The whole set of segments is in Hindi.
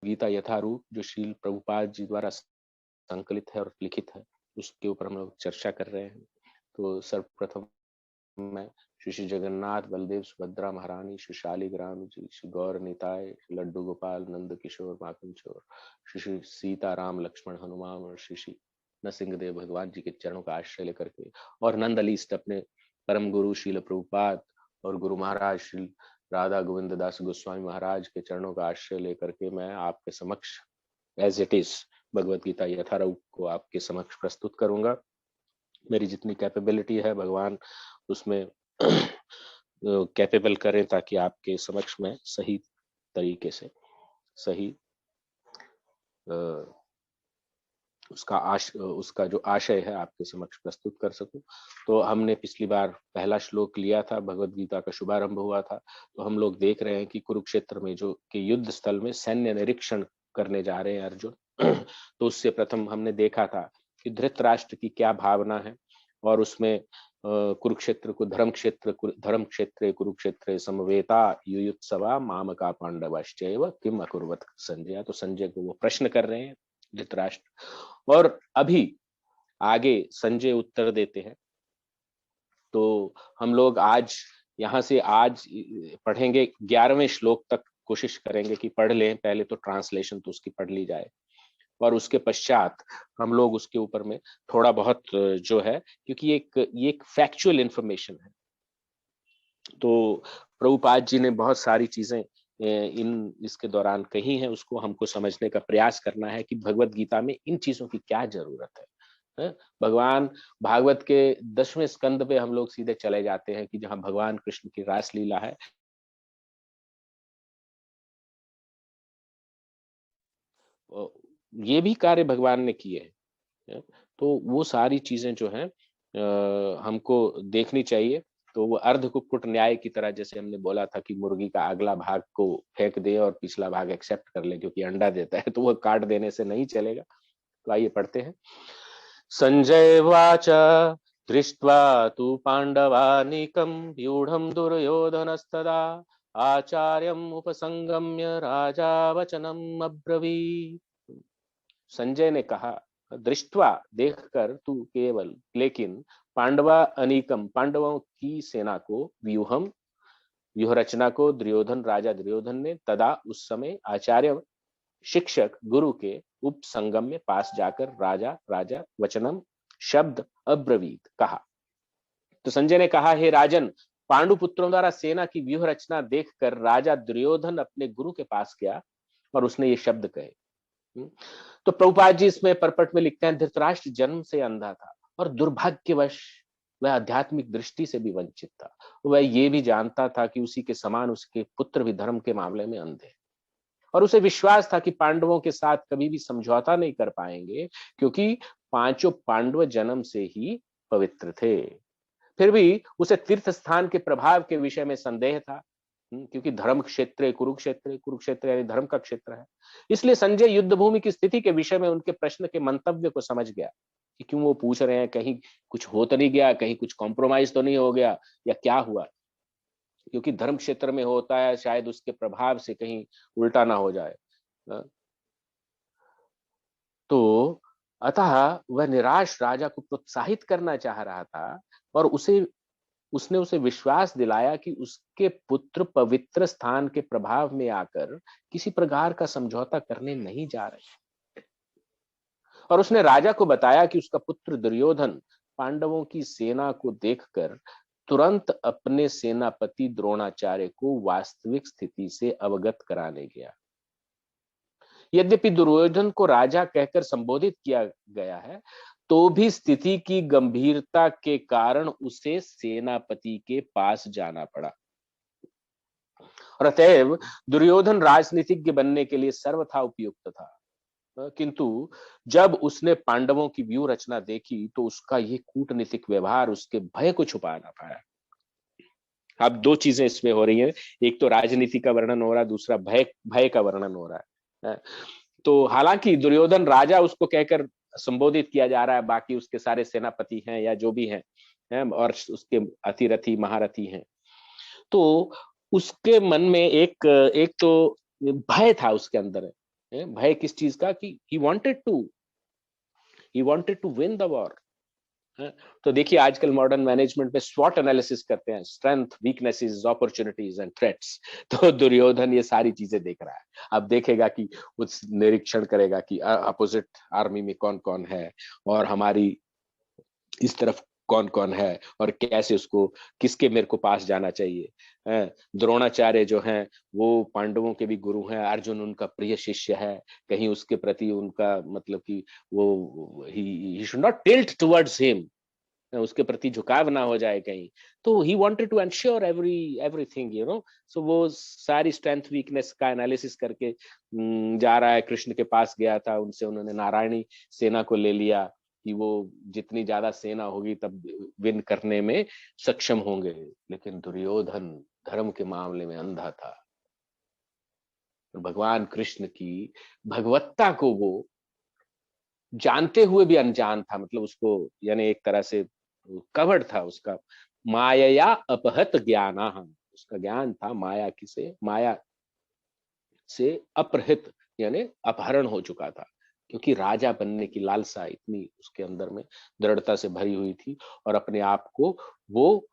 गीता यथारूप जो श्रील प्रभुपाद जी द्वारा संकलित है और लिखित है, उसके ऊपर हम लोग चर्चा कर रहे हैं। तो सर्वप्रथम मैं श्री श्री जगन्नाथ बलदेव सुभद्रा महारानी, श्री शालिग्राम जी, श्री गौर निताय, श्री लड्डू गोपाल नंद किशोर माखन चोर, श्री श्री सीताराम लक्ष्मण हनुमान और श्री श्री नरसिंहदेव भगवान जी के चरणों का आश्रय लेकर के, और नंदलिस्ट अपने परम गुरु श्रील प्रभुपाद और गुरु महाराज श्री राधा गोविंद दास गोस्वामी महाराज के चरणों का आश्रय लेकर के मैं आपके समक्ष as it is Bhagavad Gita यथारूप को आपके समक्ष प्रस्तुत करूंगा। मेरी जितनी कैपेबिलिटी है भगवान उसमें कैपेबल करें, ताकि आपके समक्ष में सही तरीके से सही उसका जो आशय है आपके समक्ष प्रस्तुत कर सकूं। तो हमने पिछली बार पहला श्लोक लिया था, भगवत गीता का शुभारंभ हुआ था। तो हम लोग देख रहे हैं कि कुरुक्षेत्र में जो कि युद्ध स्थल में सैन्य निरीक्षण करने जा रहे हैं अर्जुन। तो उससे प्रथम हमने देखा था कि धृतराष्ट्र की क्या भावना है, और उसमें कुरुक्षेत्र को धर्म क्षेत्र कुरुक्षेत्र समवेता युयुत्सवा मामका पांडवश्चैव किम अकुर्वत संजय। तो संजय को वो प्रश्न कर रहे हैं धृतराष्ट्र, और अभी आगे संजय उत्तर देते हैं। तो हम लोग आज यहाँ से आज पढ़ेंगे 11वें श्लोक तक, कोशिश करेंगे कि पढ़ लें। पहले तो ट्रांसलेशन तो उसकी पढ़ ली जाए, और उसके पश्चात हम लोग उसके ऊपर में थोड़ा बहुत जो है, क्योंकि ये एक फैक्चुअल इंफॉर्मेशन है। तो प्रभुपाद जी ने बहुत सारी चीजें इसके दौरान कही हैं, उसको हमको समझने का प्रयास करना है कि भगवत गीता में इन चीजों की क्या जरूरत है। भगवान भागवत के 10वें स्कंद पे हम लोग सीधे चले जाते हैं कि जहां भगवान कृष्ण की रासलीला है। ये भी कार्य भगवान ने किए हैं, तो वो सारी चीजें जो हैं हमको देखनी चाहिए। तो वो अर्ध कुक्कुट न्याय की तरह, जैसे हमने बोला था कि मुर्गी का अगला भाग को फेंक दे और पिछला भाग एक्सेप्ट कर ले क्योंकि अंडा देता है, तो वो काट देने से नहीं चलेगा। तो आइए पढ़ते हैं। संजय वाच दृष्ट्वा तु पांडवानीकं व्यूढ़ं दुर्योधनस्तदा आचार्यम् उपसंगम्य राजा वचनम् अब्रवीत्। संजय ने कहा, दृष्टवा देखकर, तू केवल, लेकिन, पांडवा अनीकम पांडवों की सेना को, व्यूहम व्यूह रचना को, दुर्योधन राजा दुर्योधन ने, तदा उस समय, आचार्य शिक्षक गुरु के, उपसंगम में पास जाकर, राजा राजा वचनम शब्द अब्रवीत कहा। तो संजय ने कहा, हे राजन, पांडु पुत्रों द्वारा सेना की व्यूह रचना देखकर राजा दुर्योधन अपने गुरु के पास गया और उसने ये शब्द कहे। तो प्रभुपाद जी इसमें परपट में लिखते हैं, धृतराष्ट्र जन्म से अंधा था और दुर्भाग्यवश वह आध्यात्मिक दृष्टि से भी वंचित था। वह ये भी जानता था कि उसी के समान उसके पुत्र भी धर्म के मामले में अंधे, और उसे विश्वास था कि पांडवों के साथ कभी भी समझौता नहीं कर पाएंगे, क्योंकि पांचों पांडव जन्म से ही पवित्र थे। फिर भी उसे तीर्थ स्थान के प्रभाव के विषय में संदेह था, क्योंकि धर्म क्षेत्र कुरुक्षेत्र यानी धर्म का क्षेत्र है। इसलिए संजय युद्ध भूमि की स्थिति के विषय में उनके प्रश्न के मंतव्य को समझ गया कि क्यों वो पूछ रहे हैं, कहीं कुछ हो तो नहीं गया, कहीं कुछ कॉम्प्रोमाइज तो नहीं हो गया, या क्या हुआ। क्योंकि धर्म क्षेत्र में होता है, शायद उसके प्रभाव से कहीं उल्टा ना हो जाए। तो अतः वह निराश राजा को प्रोत्साहित करना चाह रहा था, और उसने उसे विश्वास दिलाया कि उसके पुत्र पवित्र स्थान के प्रभाव में आकर किसी प्रकार का समझौता करने नहीं जा रहे। और उसने राजा को बताया कि उसका पुत्र दुर्योधन पांडवों की सेना को देखकर तुरंत अपने सेनापति द्रोणाचार्य को वास्तविक स्थिति से अवगत कराने गया। यद्यपि दुर्योधन को राजा कहकर संबोधित किया गया है, तो भी स्थिति की गंभीरता के कारण उसे सेनापति के पास जाना पड़ा, और अतएव दुर्योधन राजनीतिज्ञ बनने के लिए सर्वथा उपयुक्त था। किंतु जब उसने पांडवों की व्यूह रचना देखी, तो उसका ये कूटनीतिक व्यवहार उसके भय को छुपा ना पाया। अब दो चीजें इसमें हो रही हैं, एक तो राजनीति का वर्णन हो रहा है, दूसरा भय का वर्णन हो रहा है। तो हालांकि दुर्योधन राजा उसको कहकर संबोधित किया जा रहा है, बाकी उसके सारे सेनापति हैं या जो भी हैं, और उसके अतिरथी महारथी हैं। तो उसके मन में एक तो भय था उसके अंदर, भय किस चीज का कि he wanted to win the war. तो देखिए आजकल मॉडर्न मैनेजमेंट में स्वॉट एनालिसिस करते हैं, strength, weaknesses, opportunities and threats. तो दुर्योधन ये सारी चीजें देख रहा है। अब देखेगा कि उस निरीक्षण करेगा कि अपोजिट आर्मी में कौन कौन है और हमारी इस तरफ कौन कौन है और कैसे उसको किसके मेरे को पास जाना चाहिए। द्रोणाचार्य जो हैं वो पांडवों के भी गुरु हैं, अर्जुन उनका प्रिय शिष्य है, कहीं उसके प्रति उनका मतलब कि वो he should not tilt towards him, उसके प्रति झुकाव ना हो जाए कहीं। तो he wanted to ensure everything so वो सारी स्ट्रेंथ वीकनेस का एनालिसिस करके जा रहा है। कृष्ण के पास गया था, उनसे उन्होंने नारायणी सेना को ले लिया कि वो जितनी ज्यादा सेना होगी तब विन करने में सक्षम होंगे। लेकिन दुर्योधन धर्म के मामले में अंधा था। भगवान कृष्ण की भगवत्ता को वो जानते हुए भी अनजान था, मतलब उसको यानी एक तरह से कवर्ड था उसका। माया अपहत ज्ञान, उसका ज्ञान था माया से अपहृत यानी अपहरण हो चुका था, क्योंकि राजा बनने की लालसा इतनी उसके अंदर में दृढ़ता से भरी हुई थी और अपने आप को वो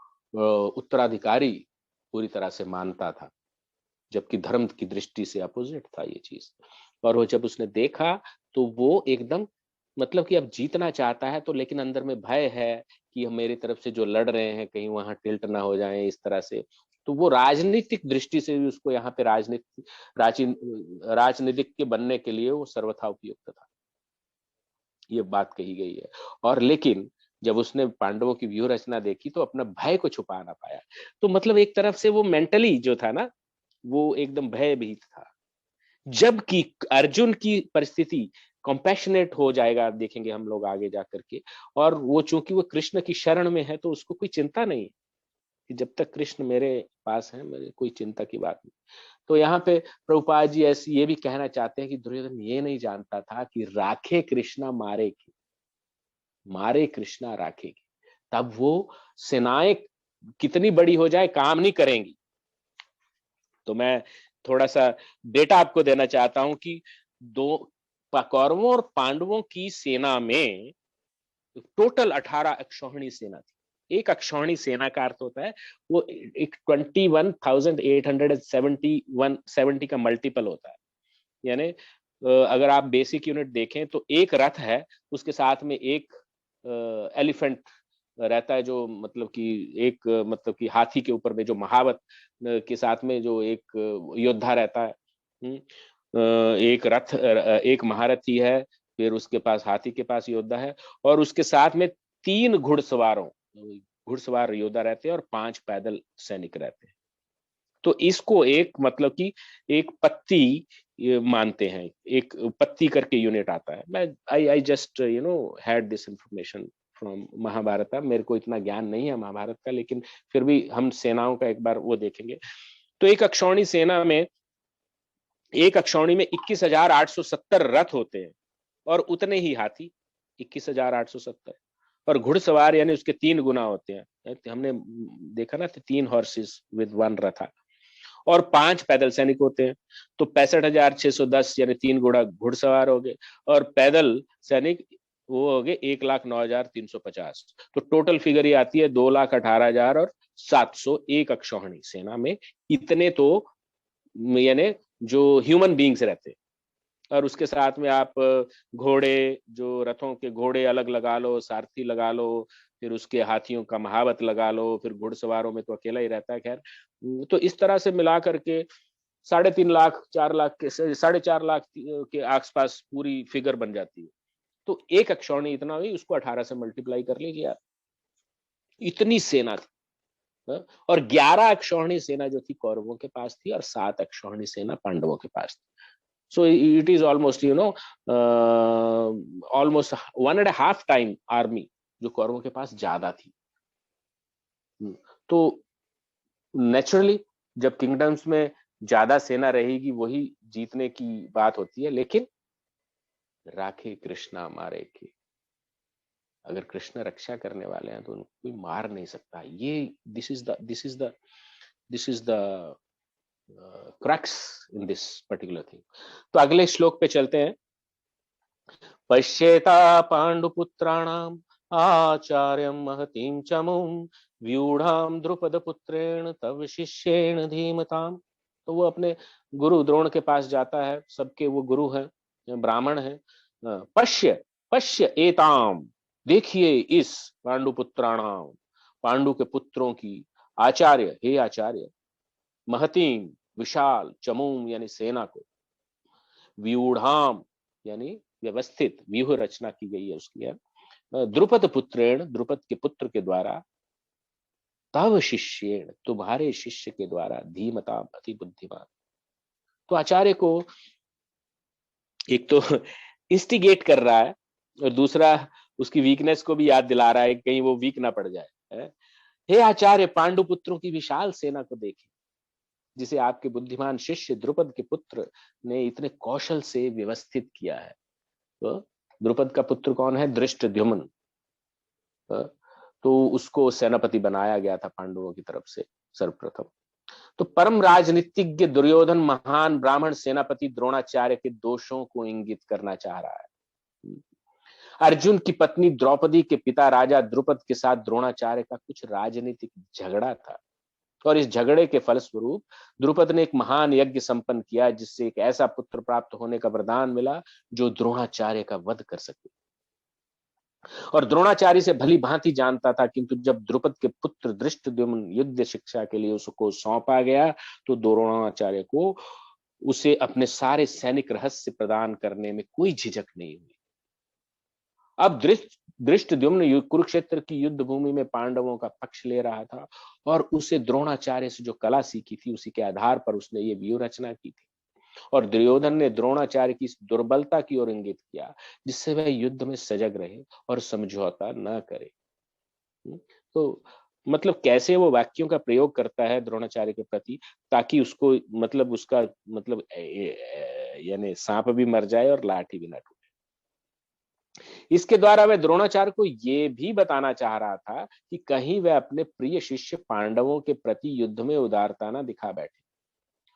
उत्तराधिकारी पूरी तरह से मानता था, जबकि धर्म की दृष्टि से अपोजिट था ये चीज। और वो जब उसने देखा तो वो एकदम मतलब कि अब जीतना चाहता है तो, लेकिन अंदर में भय है कि हम मेरी तरफ से जो लड़ रहे हैं कहीं वहां टिल्ट ना हो जाए इस तरह से। तो वो राजनीतिक दृष्टि से भी उसको यहाँ पे राजनीतिक के बनने के लिए वो सर्वथा उपयुक्त था, ये बात कही गई है। और लेकिन जब उसने पांडवों की व्यूह रचना देखी तो अपना भय को छुपा ना पाया। तो मतलब एक तरफ से वो मेंटली जो था ना वो एकदम भयभीत था, जबकि अर्जुन की परिस्थिति कंपैशनेट हो जाएगा, देखेंगे हम लोग आगे जाकर के। और वो चूंकि वो कृष्ण की शरण में है तो उसको कोई चिंता नहीं है कि जब तक कृष्ण मेरे पास है मेरे कोई चिंता की बात नहीं। तो यहाँ पे प्रभुपाद जी ऐसी ये भी कहना चाहते हैं कि दुर्योधन ये नहीं जानता था कि राखे कृष्णा मारे की, मारे कृष्णा राखेगी, तब वो सेनाएं कितनी बड़ी हो जाए काम नहीं करेंगी। तो मैं थोड़ा सा डेटा आपको देना चाहता हूं कि दो कौरवों और पांडवों की सेना में टोटल 18 अक्षौहिणी सेना थी। एक अक्षौहिणी सेना का अर्थ होता है वो एक 21,870 का मल्टीपल होता है। यानी अगर आप बेसिक यूनिट देखें तो एक रथ है, उसके साथ में एक एलिफेंट रहता है, जो मतलब कि एक मतलब कि हाथी के ऊपर में जो महावत के साथ में जो एक योद्धा रहता है। एक रथ एक महारथी है, फिर उसके पास हाथी के पास योद्धा है, और उसके साथ में 3 घुड़सवार योद्धा रहते हैं और 5 पैदल सैनिक रहते हैं। तो इसको एक मतलब कि एक पत्ती मानते हैं, एक पत्ती करके यूनिट आता है। मैं I just had this information from Mahabharat. मेरे को इतना ज्ञान नहीं है महाभारत का, लेकिन फिर भी हम सेनाओं का एक बार वो देखेंगे। तो एक अक्षौणी सेना में, एक अक्षौणी में 21,870 रथ होते हैं और उतने ही हाथी, 21,870। और घुड़सवार यानी उसके 3 गुना होते हैं। हमने देखा ना, 3 हॉर्सेस विद 1 रथा। और 5 पैदल सैनिक होते हैं। तो 65,610 यानी 3 घुड़सवार हो गए, और पैदल सैनिक वो हो गए 1,09,350। तो टोटल फिगर ये आती है 2,18,000 और 700 एक अक्षौहिणी सेना में। इतने तो यानी जो ह्यूमन बींग्स रहते हैं। और उसके साथ में आप घोड़े, जो रथों के घोड़े अलग लगा लो, सारथी लगा लो, फिर उसके हाथियों का महावत लगा लो, फिर घुड़सवारों में तो अकेला ही रहता है। खैर, तो इस तरह से मिला करके 3.5 लाख 4 लाख के 4.5 लाख के आसपास पूरी फिगर बन जाती है। तो एक अक्षौणी इतना हुई, उसको 18 से मल्टीप्लाई कर लीजिए आप, इतनी सेना थी। और 11 अक्षौहिणी सेना जो थी कौरवों के पास थी और 7 अक्षौहिणी सेना पांडवों के पास थी। So it is almost almost 1.5 time army जो कौरवों के पास ज्यादा थी। तो नेचुरली जब किंगडम्स में ज्यादा सेना रहेगी वही जीतने की बात होती है। लेकिन राखे कृष्णा मारे की, अगर कृष्ण रक्षा करने वाले हैं तो उनको कोई मार नहीं सकता। ये this is the crux in this particular thing. तो अगले श्लोक पे चलते हैं। पश्येता पांडुपुत्राणाम आचार्यं महतीं चमुं व्यूढ़ाम द्रुपद पुत्रेण तव शिष्येण धीमताम। तो वो अपने गुरु द्रोण के पास जाता है, सबके वो गुरु हैं, ब्राह्मण हैं। पश्य पश्य एताम, देखिए इस पांडुपुत्राणाम, पांडु के पुत्रों की, आचार्य, हे आचार्य, महतीम, विशाल, चमूम यानी सेना को, व्यूढ़ाम यानी व्यवस्थित व्यूह रचना की गई है उसकी है, द्रुपद पुत्रेण, द्रुपद के पुत्र के द्वारा, तव शिष्येण, तुम्हारे शिष्य के द्वारा, धीमता, अति बुद्धिमान। तो आचार्य को एक तो इंस्टिगेट कर रहा है और दूसरा उसकी वीकनेस को भी याद दिला रहा है, कहीं वो वीक ना पड़ जाए। हे आचार्य, पांडु पुत्रों की विशाल सेना को देखें, जिसे आपके बुद्धिमान शिष्य द्रुपद के पुत्र ने इतने कौशल से व्यवस्थित किया है। तो द्रुपद का पुत्र कौन है? धृष्टद्युम्न। तो उसको सेनापति बनाया गया था पांडवों की तरफ से सर्वप्रथम। तो परम राजनीतिज्ञ दुर्योधन महान ब्राह्मण सेनापति द्रोणाचार्य के दोषों को इंगित करना चाह रहा है। अर्जुन की पत्नी द्रौपदी के पिता राजा द्रुपद के साथ द्रोणाचार्य का कुछ राजनीतिक झगड़ा था और इस झगड़े के फलस्वरूप द्रुपद ने एक महान यज्ञ संपन्न किया, जिससे एक ऐसा पुत्र प्राप्त होने का वरदान मिला जो द्रोणाचार्य का वध कर सके। और द्रोणाचार्य से भली भांति जानता था, किंतु जब द्रुपद के पुत्र धृष्टद्युम्न युद्ध शिक्षा के लिए उसको सौंपा गया तो द्रोणाचार्य को उसे अपने सारे सैनिक रहस्य प्रदान करने में कोई झिझक नहीं हुई। अब धृष्टद्युम्न कुरुक्षेत्र की युद्ध भूमि में पांडवों का पक्ष ले रहा था और उसे द्रोणाचार्य से जो कला सीखी थी उसी के आधार पर उसने ये व्यूह रचना की थी। और दुर्योधन ने द्रोणाचार्य की इस दुर्बलता की ओर इंगित किया, जिससे वह युद्ध में सजग रहे और समझौता न करे। तो मतलब कैसे वो वाक्यों का प्रयोग करता है द्रोणाचार्य के प्रति, ताकि उसको मतलब उसका मतलब यानी सांप भी मर जाए और लाठी भी ना टूटे। इसके द्वारा वह द्रोणाचार्य को यह भी बताना चाह रहा था कि कहीं वह अपने प्रिय शिष्य पांडवों के प्रति युद्ध में उदारता न दिखा बैठे।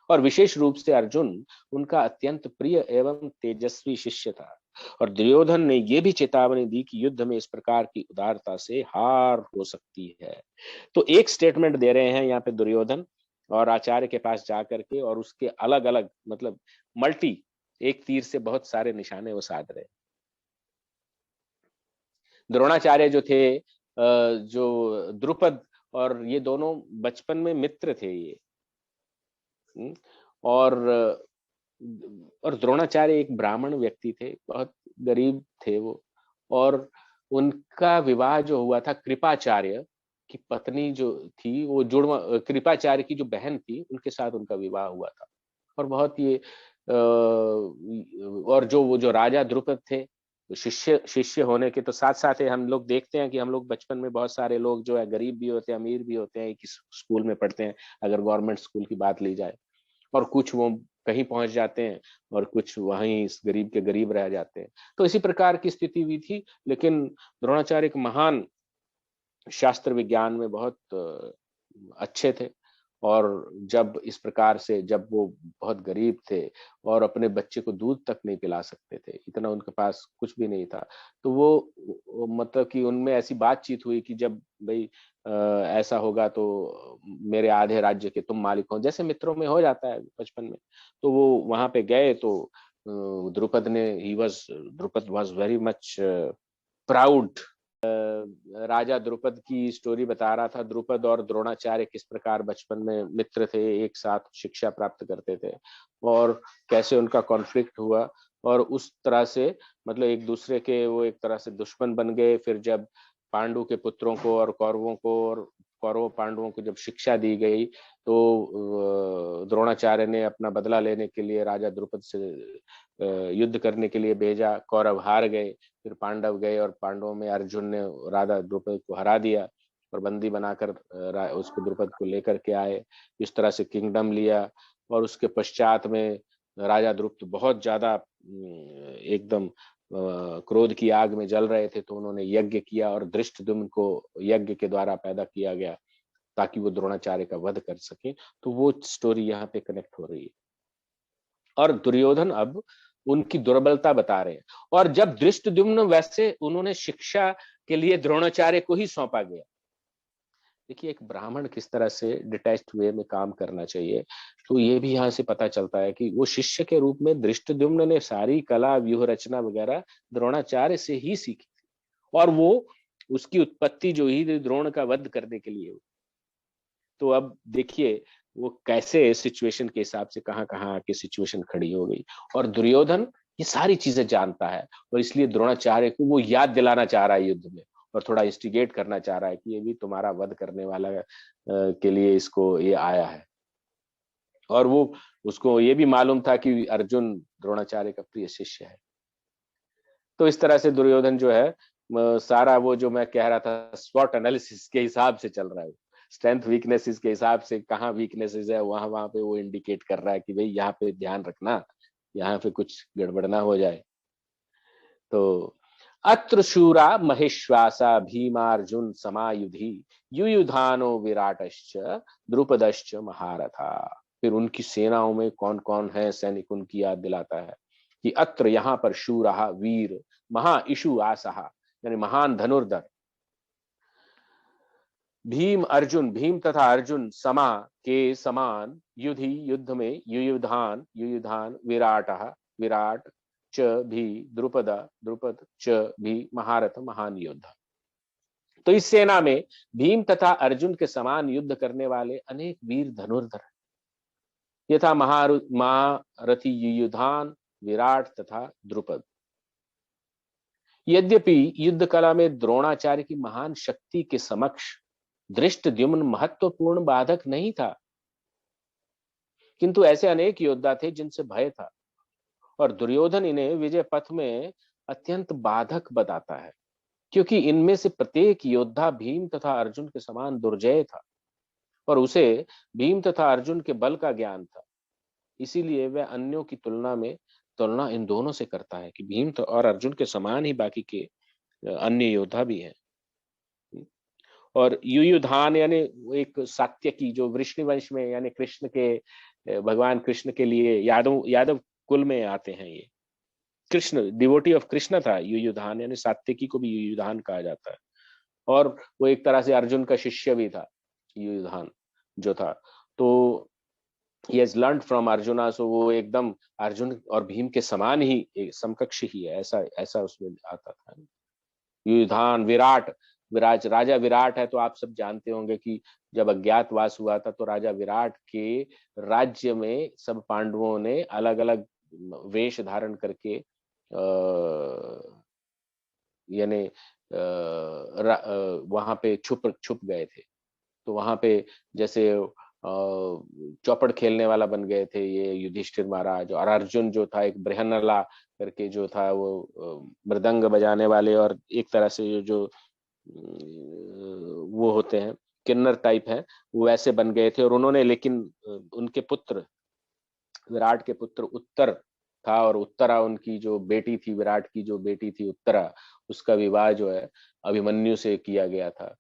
और विशेष रूप से अर्जुन उनका अत्यंत प्रिय एवं तेजस्वी शिष्य था। और दुर्योधन ने यह भी चेतावनी दी कि युद्ध में इस प्रकार की उदारता से हार हो सकती है। तो एक स्टेटमेंट दे रहे हैं यहाँ पे दुर्योधन और आचार्य के पास जाकर के, और उसके अलग अलग मतलब मल्टी, एक तीर से बहुत सारे निशाने वो साध रहे। द्रोणाचार्य जो थे, जो द्रुपद और ये दोनों बचपन में मित्र थे ये, और द्रोणाचार्य एक ब्राह्मण व्यक्ति थे, बहुत गरीब थे वो, और उनका विवाह जो हुआ था कृपाचार्य की पत्नी जो थी, वो जुड़वा कृपाचार्य की जो बहन थी उनके साथ उनका विवाह हुआ था। और बहुत ये और जो वो जो राजा द्रुपद थे शिष्य होने के, तो साथ साथ हम लोग देखते हैं कि हम लोग बचपन में बहुत सारे लोग जो है गरीब भी होते हैं, अमीर भी होते हैं, एक स्कूल में पढ़ते हैं अगर गवर्नमेंट स्कूल की बात ली जाए, और कुछ वो कहीं पहुंच जाते हैं और कुछ वहीं इस गरीब के गरीब रह जाते हैं। तो इसी प्रकार की स्थिति हुई थी। लेकिन द्रोणाचार्य एक महान शास्त्र विज्ञान में बहुत अच्छे थे, और जब इस प्रकार से जब वो बहुत गरीब थे और अपने बच्चे को दूध तक नहीं पिला सकते थे, इतना उनके पास कुछ भी नहीं था, तो वो मतलब कि उनमें ऐसी बातचीत हुई कि जब भाई ऐसा होगा तो मेरे आधे राज्य के तुम मालिक हो, जैसे मित्रों में हो जाता है बचपन में। तो वो वहां पे गए तो Drupad was very much proud. राजा द्रुपद की स्टोरी बता रहा था, द्रुपद और द्रोणाचार्य किस प्रकार बचपन में मित्र थे, एक साथ शिक्षा प्राप्त करते थे, और कैसे उनका कॉन्फ्लिक्ट हुआ, और उस तरह से मतलब एक दूसरे के वो एक तरह से दुश्मन बन गए। फिर जब पांडु के पुत्रों को और कौरवों को और कौरव पांडवों को जब शिक्षा दी गई, तो द्रोणाचार्य ने अपना बदला लेने के लिए राजा द्रुपद से युद्ध करने के लिए भेजा। कौरव हार गए, फिर पांडव गए और पांडवों में अर्जुन ने राजा द्रुपद को हरा दिया और बंदी बनाकर उसको द्रुपद को लेकर के आए, इस तरह से किंगडम लिया। और उसके पश्चात में राजा द्रुपद बहुत ज्यादा एकदम क्रोध की आग में जल रहे थे, तो उन्होंने यज्ञ किया और धृष्टद्युम्न को यज्ञ के द्वारा पैदा किया गया। ताकि वो द्रोणाचार्य का वध कर सके। तो वो स्टोरी यहाँ पे कनेक्ट हो रही है। और दुर्योधन अब उनकी दुर्बलता बता रहे हैं। और जब धृष्टद्युम्न, वैसे उन्होंने शिक्षा के लिए द्रोणाचार्य को ही सौंपा गया। देखिए एक ब्राह्मण किस तरह से डिटैच्ड वे में काम करना चाहिए, तो ये भी यहाँ से पता चलता है कि वो शिष्य के रूप में धृष्टद्युम्न ने सारी कला, व्यूह रचना वगैरह द्रोणाचार्य से ही सीखी थी। और वो उसकी उत्पत्ति जो ही द्रोण का वध करने के लिए। तो अब देखिए वो कैसे सिचुएशन के हिसाब से कहाँ कहाँ आके सिचुएशन खड़ी हो गई। और दुर्योधन ये सारी चीजें जानता है, और इसलिए द्रोणाचार्य को वो याद दिलाना चाह रहा है युद्ध में, और थोड़ा इंस्टिगेट करना चाह रहा है कि ये भी तुम्हारा वध करने वाला के लिए इसको ये आया है। और वो उसको ये भी मालूम था कि अर्जुन द्रोणाचार्य का प्रिय शिष्य है। तो इस तरह से दुर्योधन जो है सारा वो जो मैं कह रहा था स्वॉट एनालिसिस के हिसाब से चल रहा है। स्ट्रेंथ वीकनेसेस के हिसाब से कहाँ वीकनेसेस है वहां वहां पे वो इंडिकेट कर रहा है कि भाई यहाँ पे ध्यान रखना, यहाँ पे कुछ गड़बड़ ना हो जाए। तो अत्र शूरा महेश्वासा भीमार्जुन समायुधि युयुधानो विराटश्च द्रुपदश्च महारथा। फिर उनकी सेनाओं में कौन कौन है सैनिक, उनकी याद दिलाता है कि अत्र यहाँ पर शूरा वीर महा इशु आसहा, यानी महान धनुर्धर भीम अर्जुन, भीम तथा अर्जुन समा के समान युधि युद्ध में युयुधान युयुधान विराट विराट च भी द्रुपद द्रुपद च भी महारथ महान योद्धा। तो इस सेना में भीम तथा अर्जुन के समान युद्ध करने वाले अनेक वीर धनुर्धर यथा महारथी युयुधान विराट तथा द्रुपद। यद्यपि युद्ध कला में द्रोणाचार्य की महान शक्ति के समक्ष धृष्टद्युम्न महत्वपूर्ण बाधक नहीं था, किंतु ऐसे अनेक योद्धा थे जिनसे भय था, और दुर्योधन इन्हें विजय पथ में अत्यंत बाधक बताता है, क्योंकि इनमें से प्रत्येक योद्धा भीम तथा अर्जुन के समान दुर्जय था, और उसे भीम तथा अर्जुन के बल का ज्ञान था। इसीलिए वह अन्यों की तुलना इन दोनों से करता है कि भीम तो और अर्जुन के समान ही बाकी के अन्य योद्धा भी हैं। और युयुधान यानी एक सात्यकी जो वृष्णिवंश में, यानी कृष्ण के भगवान कृष्ण के लिए यादव कुल में आते हैं। ये कृष्ण डिवोटी ऑफ कृष्ण था युयुधान, यानी सात्यकी को भी युयुधान कहा जाता है। और वो एक तरह से अर्जुन का शिष्य भी था युयुधान जो था। तो he has learned from arjuna, सो वो एकदम अर्जुन और भीम के समान ही समकक्ष ही है, ऐसा उसमें आता था। युयुधान विराट, राजा विराट है तो आप सब जानते होंगे कि जब अज्ञातवास हुआ था तो राजा विराट के राज्य में सब पांडवों ने अलग अलग वेश धारण करके यानी वहां पे छुप गए थे। तो वहां पे जैसे चौपड़ खेलने वाला बन गए थे ये युधिष्ठिर महाराज, और अर्जुन जो था एक बृहन्नला करके जो था वो मृदंग बजाने वाले, और एक तरह से जो वो होते हैं किन्नर टाइप है, वो वैसे बन गए थे। और उन्होंने लेकिन उनके पुत्र, विराट के पुत्र उत्तर था, और उत्तरा उनकी जो बेटी थी, विराट की जो बेटी थी उत्तरा, उसका विवाह जो है अभिमन्यु से किया गया था।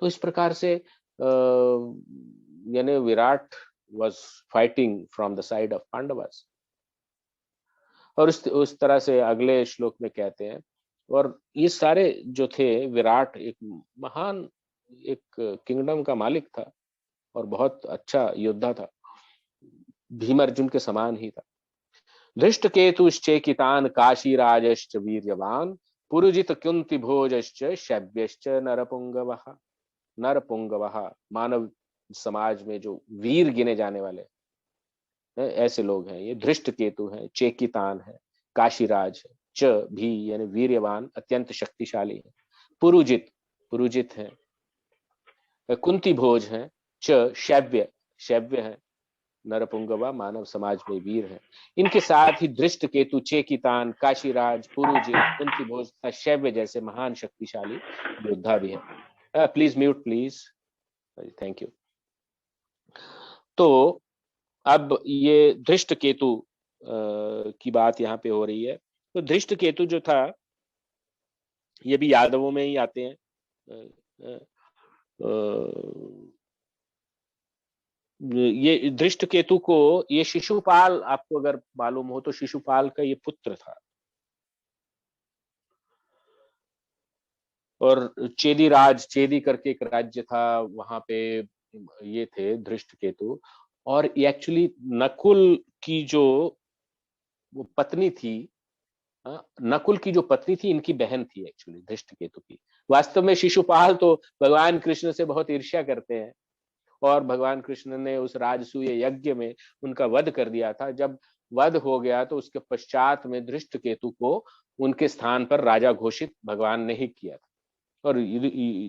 तो इस प्रकार से यानी Virat was fighting from the side of Pandavas. और उस तरह से अगले श्लोक में कहते हैं, और ये सारे जो थे, विराट एक महान एक किंगडम का मालिक था और बहुत अच्छा योद्धा था, भीम अर्जुन के समान ही था। धृष्ट केतुश्चेकितान काशीराजश्च वीर्यवान पुरुजित कुंती भोजश्च शैव्यश्च नरपुंगवः। नरपुंगवः मानव समाज में जो वीर गिने जाने वाले ऐसे लोग हैं, ये धृष्ट केतु है, चेकितान है, काशीराज है, च भी यानी वीर्यवान अत्यंत शक्तिशाली है, पुरुजित पुरुजित है, कुंती भोज है, च शैव्य शैव्य है, नरपुंगवा मानव समाज में वीर है। इनके साथ ही धृष्ट केतु, चेकितान, काशीराज, पुरुजित, कुंती भोज तथा शैव्य जैसे महान शक्तिशाली योद्धा भी है। Please mute please, thank you. तो अब ये धृष्ट केतु की बात यहाँ पे हो रही है। तो धृष्ट केतु जो था ये भी यादवों में ही आते हैं। ये धृष्ट केतु को, ये शिशुपाल, आपको अगर मालूम हो तो शिशुपाल का ये पुत्र था। और चेदी राज, चेदी करके एक राज्य था, वहां पे ये थे धृष्ट केतु। और एक्चुअली नकुल की जो वो पत्नी थी, नकुल की जो पत्नी थी, इनकी बहन थी एक्चुअली धृष्ट केतु की। वास्तव में शिशुपाल तो भगवान कृष्ण से बहुत ईर्ष्या करते हैं, और भगवान कृष्ण ने उस राजसूय यज्ञ में उनका वध कर दिया था। जब वध हो गया तो उसके पश्चात में धृष्ट केतु को उनके स्थान पर राजा घोषित भगवान ने ही किया था। और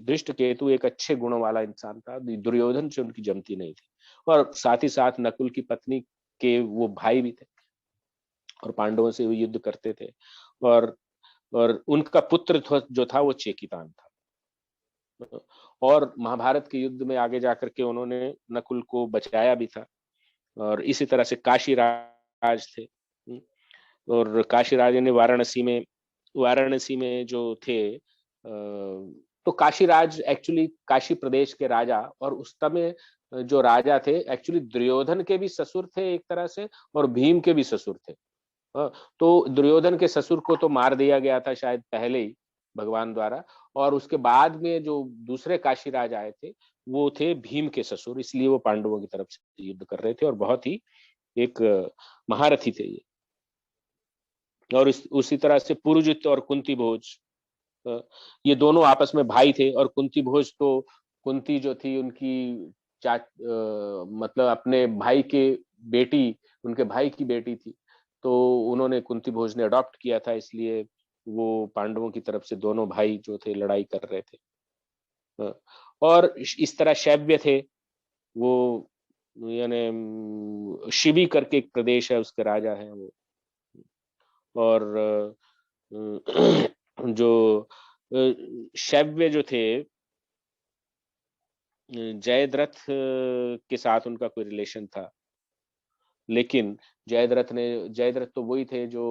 धृष्ट केतु एक अच्छे गुणों वाला इंसान था, दुर्योधन से उनकी जमती नहीं थी। और साथ ही साथ नकुल की पत्नी के वो भाई भी थे, और पांडवों से वो युद्ध करते थे। और उनका पुत्र जो था वो चेकितान था। और महाभारत के युद्ध में आगे जाकर के उन्होंने नकुल को बचाया भी था। और इसी तरह से काशी राज थे। और काशी राज ने वाराणसी में जो थे, तो काशी राज एक्चुअली काशी प्रदेश के राजा, और उस समय जो राजा थे एक्चुअली दुर्योधन के भी ससुर थे एक तरह से, और भीम के भी ससुर थे। तो दुर्योधन के ससुर को तो मार दिया गया था शायद पहले ही भगवान द्वारा, और उसके बाद में जो दूसरे काशी राज आए थे वो थे भीम के ससुर, इसलिए वो पांडवों की तरफ से युद्ध कर रहे थे, और बहुत ही एक महारथी थे ये। और उसी तरह से पुरुजित और कुंती भोज, ये दोनों आपस में भाई थे। और कुंती भोज तो, कुंती जो थी उनकी मतलब अपने भाई के बेटी, उनके भाई की बेटी थी। तो उन्होंने, कुंती भोज ने अडॉप्ट किया था, इसलिए वो पांडवों की तरफ से दोनों भाई जो थे लड़ाई कर रहे थे। और इस तरह शैव्य थे, वो यानी शिबी करके एक प्रदेश है, उसके राजा हैं वो। और जो शैव्य जो थे, जयद्रथ के साथ उनका कोई रिलेशन था, लेकिन जयद्रथ तो वही थे जो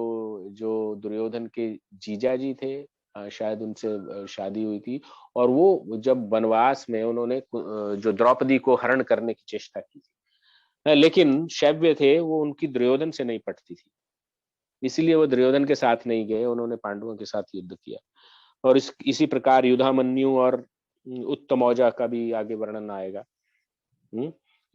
जो दुर्योधन के जीजा जी थे। शायद उनसे शादी हुई थी। और वो जब वनवास में उन्होंने जो द्रौपदी को हरण करने की चेष्टा की थी, लेकिन शैव्य थे, वो उनकी दुर्योधन से नहीं पटती थी, इसीलिए वो दुर्योधन के साथ नहीं गए, उन्होंने पांडवों के साथ युद्ध किया। और इसी प्रकार युधामन्यु और उत्तमौजा का भी आगे वर्णन आएगा।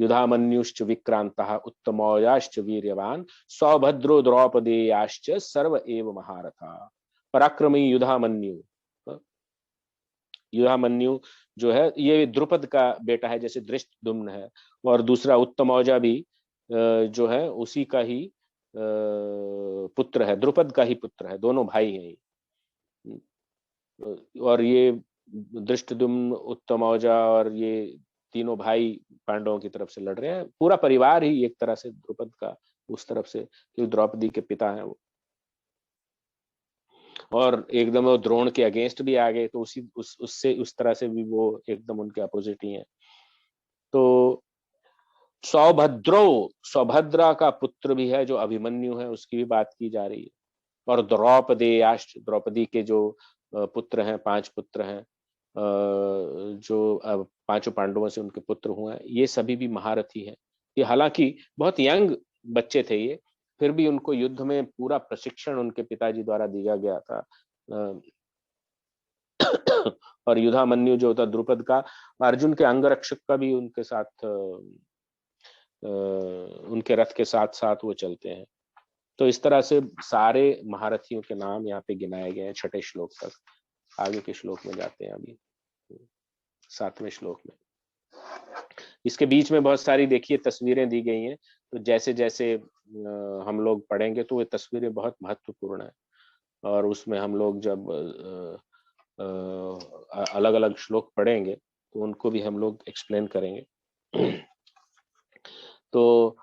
युधामन्युश्च विक्रांतः उत्तमौजाश्च वीर्यवान सौभद्रो द्रौपदेयाश्च सर्व एव महारथा। पराक्रमी युधामन्यु, युधामन्यु जो है ये द्रुपद का बेटा है, जैसे धृष्टद्युम्न है। और दूसरा उत्तमौजा भी जो है उसी का ही पुत्र है, द्रुपद का ही पुत्र है, दोनों भाई हैं ये। और ये धृष्टद्युम्न, उत्तमौजा और ये तीनों भाई पांडवों की तरफ से लड़ रहे हैं। पूरा परिवार ही एक तरह से द्रुपद का उस तरफ से, क्योंकि द्रौपदी के पिता हैं वो। और एकदम वो द्रोण के अगेंस्ट भी आ गए, तो उससे उस तरह से भी वो एकदम उनके अपोजिट ही हैं। तो सौभद्रा का पुत्र भी है जो अभिमन्यु है, उसकी भी बात की जा रही है। और द्रौपदी के जो पुत्र हैं, 5 पुत्र हैं, जो पांचों पांडवों से उनके पुत्र हुए हैं, ये सभी भी महारथी हैं। ये हालांकि बहुत यंग बच्चे थे ये, फिर भी उनको युद्ध में पूरा प्रशिक्षण उनके पिताजी द्वारा दिया गया था। और युधामन्यु जो होता द्रुपद का, अर्जुन के अंगरक्षक का भी उनके साथ, उनके रथ के साथ साथ वो चलते हैं। तो इस तरह से सारे महारथियों के नाम यहाँ पे गिनाए गए हैं 6ठे श्लोक तक। आगे के श्लोक में जाते हैं अभी, 7वें श्लोक में। इसके बीच में बहुत सारी देखिए तस्वीरें दी गई हैं, तो जैसे जैसे हम लोग पढ़ेंगे तो ये तस्वीरें बहुत महत्वपूर्ण है। और उसमें हम लोग जब अलग अलग श्लोक पढ़ेंगे तो उनको भी हम लोग एक्सप्लेन करेंगे। तो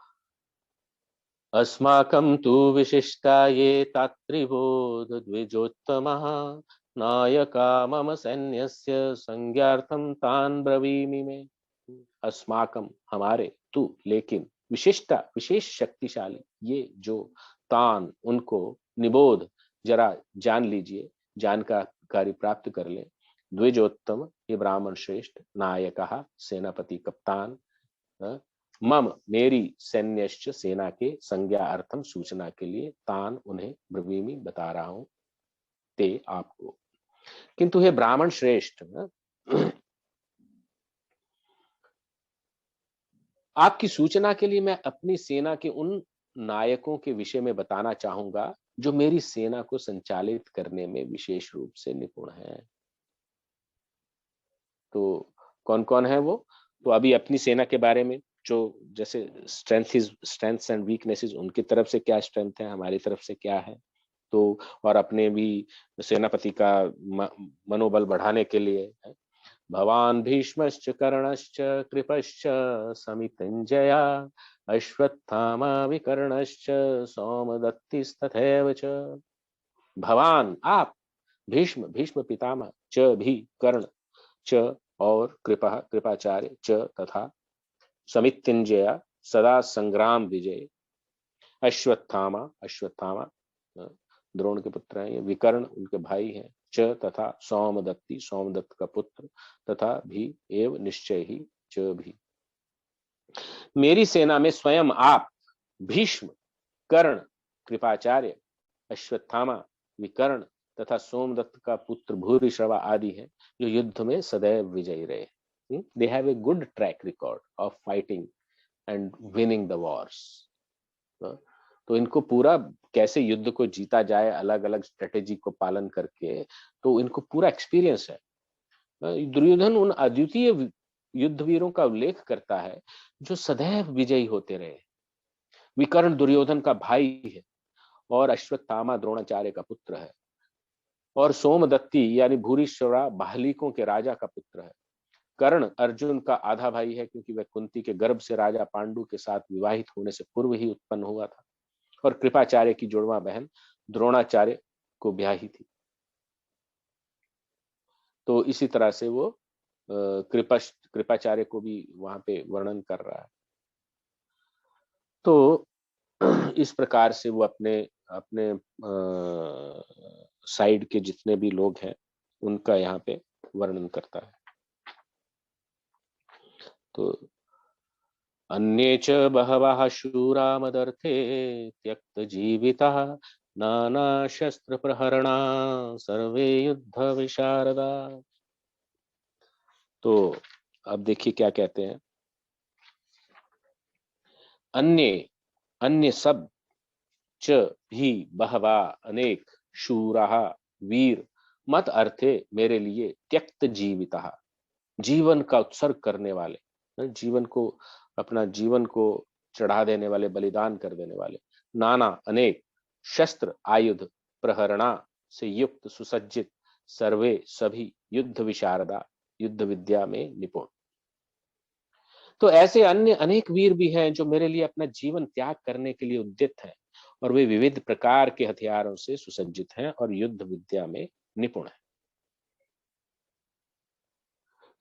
अस्माकं तु विशिष्टा ये तात्रिबोध द्विजोत्तमः नायका मम सैन्यस्य संज्ञार्थं तान् ब्रवीमि मे। अस्माकं हमारे, तु लेकिन, विशिष्टा विशेष शक्तिशाली, ये जो, तान उनको, निबोध जरा जान लीजिए, जानकारी प्राप्त कर ले। द्विजोत्तम ये ब्राह्मण श्रेष्ठ, नायक सेनापति कप्तान, मम मेरी सैन्यश्च सेना के संज्ञा अर्थम सूचना के लिए तान उन्हें ब्रवीमि बता रहा हूं ते आपको। किंतु हे ब्राह्मण श्रेष्ठ, आपकी सूचना के लिए मैं अपनी सेना के उन नायकों के विषय में बताना चाहूंगा जो मेरी सेना को संचालित करने में विशेष रूप से निपुण हैं। तो कौन कौन है वो? तो अभी अपनी सेना के बारे में, जो जैसे स्ट्रेंथ्स एंड वीकनेसेस, उनकी तरफ से क्या स्ट्रेंथ है, हमारी तरफ से क्या है। तो और अपने भी सेनापति का मनोबल बढ़ाने के लिए भवान भीष्मश्च कर्णश्च कृपश्च समितिञ्जया अश्वत्थामा विकर्णश्च सौमदत्तिस्तथैव च। भवान आप, भीष्म भीष्म पितामह, च भी कर्ण, च और कृपाचार्य, च तथा समितिञ्जया सदा संग्राम विजय, अश्वत्थामा अश्वत्थामा द्रोण के पुत्र हैं, ये विकर्ण उनके भाई हैं, च तथा सौमदत्ती सोमदत्त का पुत्र, तथा भी एव निश्चय ही, च भी। मेरी सेना में स्वयं आप, भीष्म, कर्ण, कृपाचार्य, अश्वत्थामा, विकर्ण तथा सोमदत्त का पुत्र भूरिश्रवा आदि हैं, जो युद्ध में सदैव विजयी रहे। They have a good track record of fighting and winning the Wars. तो इनको पूरा कैसे युद्ध को जीता जाए, अलग अलग स्ट्रेटेजी को पालन करके, तो इनको पूरा एक्सपीरियंस है। दुर्योधन उन अद्वितीय युद्ध वीरों का उल्लेख करता है जो सदैव विजयी होते रहे। विकर्ण दुर्योधन का भाई है और अश्वत्थामा द्रोणाचार्य का पुत्र है, और सोमदत्ती यानी भूरिश्रवा बाहलिकों के राजा का पुत्र है। कर्ण अर्जुन का आधा भाई है, क्योंकि वह कुंती के गर्भ से राजा पांडु के साथ विवाहित होने से पूर्व ही उत्पन्न हुआ था, और कृपाचार्य की जुड़वा बहन द्रोणाचार्य को ब्याही थी। तो इसी तरह से वो कृपाचार्य को भी वहां पे वर्णन कर रहा है। तो इस प्रकार से वो अपने अपने साइड के जितने भी लोग हैं उनका यहाँ पे वर्णन करता है। तो अन्ये च बहवः शूरा मदर्थे त्यक्त जीविताः नाना शस्त्र प्रहरणा सर्वे युद्ध विशारदा। तो अब देखिए क्या कहते हैं, अन्य अन्य सब, च भी बहवा अनेक, शूरा वीर, मत अर्थे मेरे लिए, त्यक्त जीविता जीवन का उत्सर्ग करने वाले, जीवन को अपना जीवन को चढ़ा देने वाले, बलिदान कर देने वाले, नाना अनेक, शस्त्र आयुध, प्रहरणा से युक्त सुसज्जित, सर्वे सभी, युद्ध विशारदा युद्ध विद्या में निपुण। तो ऐसे अन्य अनेक वीर भी हैं जो मेरे लिए अपना जीवन त्याग करने के लिए उद्यत हैं, और वे विविध प्रकार के हथियारों से सुसज्जित हैं और युद्ध विद्या में निपुण हैं।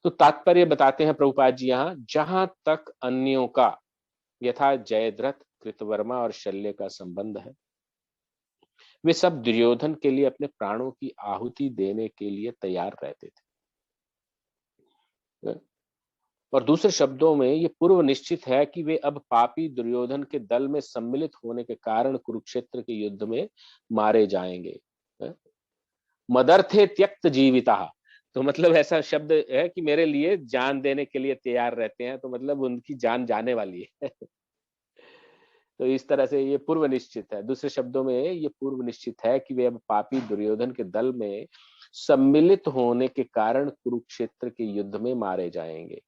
तो तात्पर्य बताते हैं प्रभुपाद जी यहाँ, जहां तक अन्यों का यथा जयद्रथ, कृतवर्मा और शल्य का संबंध है, वे सब दुर्योधन के लिए अपने प्राणों की आहुति देने के लिए तैयार रहते थे। और दूसरे शब्दों में ये पूर्व निश्चित है कि वे अब पापी दुर्योधन के दल में सम्मिलित होने के कारण कुरुक्षेत्र के युद्ध में मारे जाएंगे। मदर्थे त्यक्त जीविता, तो मतलब ऐसा शब्द है कि मेरे लिए जान देने के लिए तैयार रहते हैं, तो मतलब उनकी जान जाने वाली है। तो इस तरह से ये पूर्व निश्चित है। दूसरे शब्दों में ये पूर्व निश्चित है कि वे अब पापी दुर्योधन के दल में सम्मिलित होने के कारण कुरुक्षेत्र के युद्ध में मारे जाएंगे,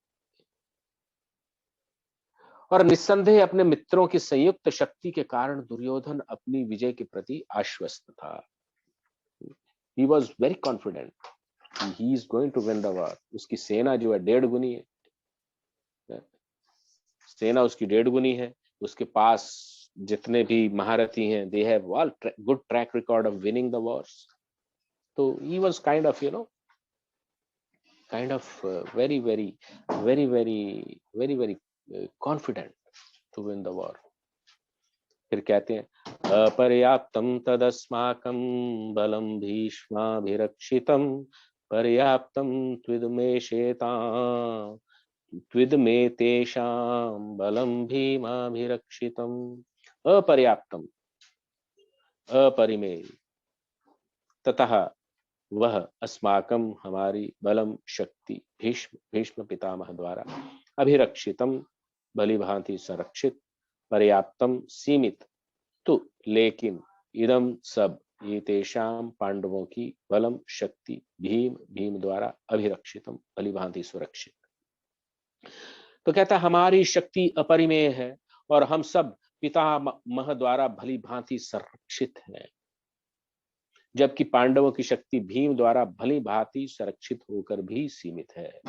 और निस्संदेह अपने मित्रों की संयुक्त शक्ति के कारण दुर्योधन अपनी विजय के प्रति आश्वस्त था। He was very confident he is going to win the war. उसकी सेना जो है 1.5 गुनी है, सेना उसकी 1.5 गुनी है। उसके पास जितने भी महारथी हैं, they have all good track record of winning the wars. तो he was kind of very confident to win the war. फिर कहते हैं अपर्याप्तं तदस्माकं बलं भीष्माभिरक्षितं पर्याप्तं त्विदमेशेतां त्विद में तेषां बलं भीमाभिरक्षितम् अपर्याप्तम अपरिमेय ततः वह अस्माकं हमारी बलम शक्ति भीष्म भीष्म पितामह द्वारा अभिरक्षितम भली भांति संरक्षित पर्याप्तम सीमित तो लेकिन इदम सब ये तेषाम पांडवों की बलम शक्ति भीम भीम द्वारा अभिरक्षितम भली भांति सुरक्षित। तो कहता हमारी शक्ति अपरिमेय है और हम सब पितामह द्वारा भली भांति संरक्षित हैं, जबकि पांडवों की शक्ति भीम द्वारा भली भांति संरक्षित होकर भी सीमित है।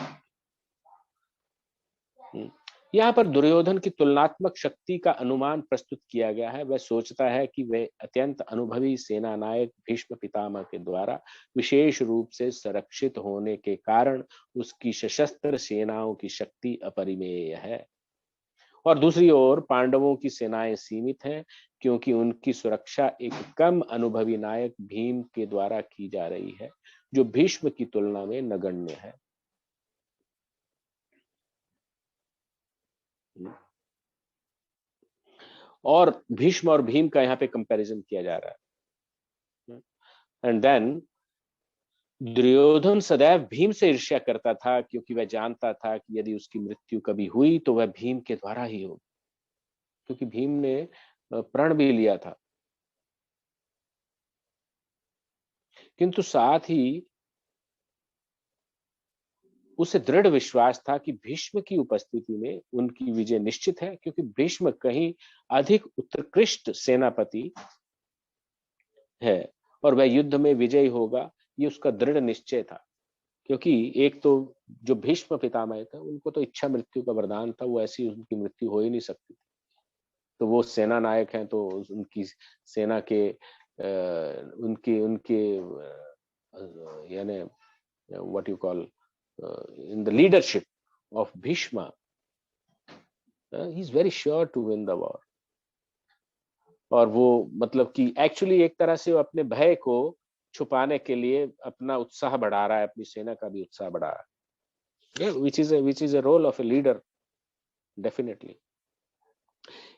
यहाँ पर दुर्योधन की तुलनात्मक शक्ति का अनुमान प्रस्तुत किया गया है। वह सोचता है कि वह अत्यंत अनुभवी सेना नायक भीष्म पितामह के द्वारा विशेष रूप से संरक्षित होने के कारण उसकी सशस्त्र सेनाओं की शक्ति अपरिमेय है, और दूसरी ओर पांडवों की सेनाएं सीमित हैं क्योंकि उनकी सुरक्षा एक कम अनुभवी नायक भीम के द्वारा की जा रही है, जो भीष्म की तुलना में नगण्य है। और भीष्म और भीम का यहाँ पे कंपैरिजन किया जा रहा है। एंड देन दुर्योधन सदैव भीम से ईर्ष्या करता था क्योंकि वह जानता था कि यदि उसकी मृत्यु कभी हुई तो वह भीम के द्वारा ही होगी, क्योंकि भीम ने प्रण भी लिया था। किंतु साथ ही उसे दृढ़ विश्वास था कि भीष्म की उपस्थिति में उनकी विजय निश्चित है, क्योंकि भीष्म कहीं अधिक उत्कृष्ट सेनापति है और वह युद्ध में विजयी होगा, ये उसका दृढ़ निश्चय था। क्योंकि एक तो जो भीष्म पितामह थे उनको तो इच्छा मृत्यु का वरदान था, वो ऐसी उनकी मृत्यु हो ही नहीं सकती थी। तो वो सेना नायक हैं, तो उनकी सेना के उनके उनके यानी what you call in the leadership of Bhishma, he is very sure to win the war. और वो मतलब कि एक्चुअली एक तरह से वो अपने भय को छुपाने के लिए अपना उत्साह बढ़ा रहा है, अपनी सेना का भी उत्साह बढ़ा रहा है, which is a role of a leader definitely.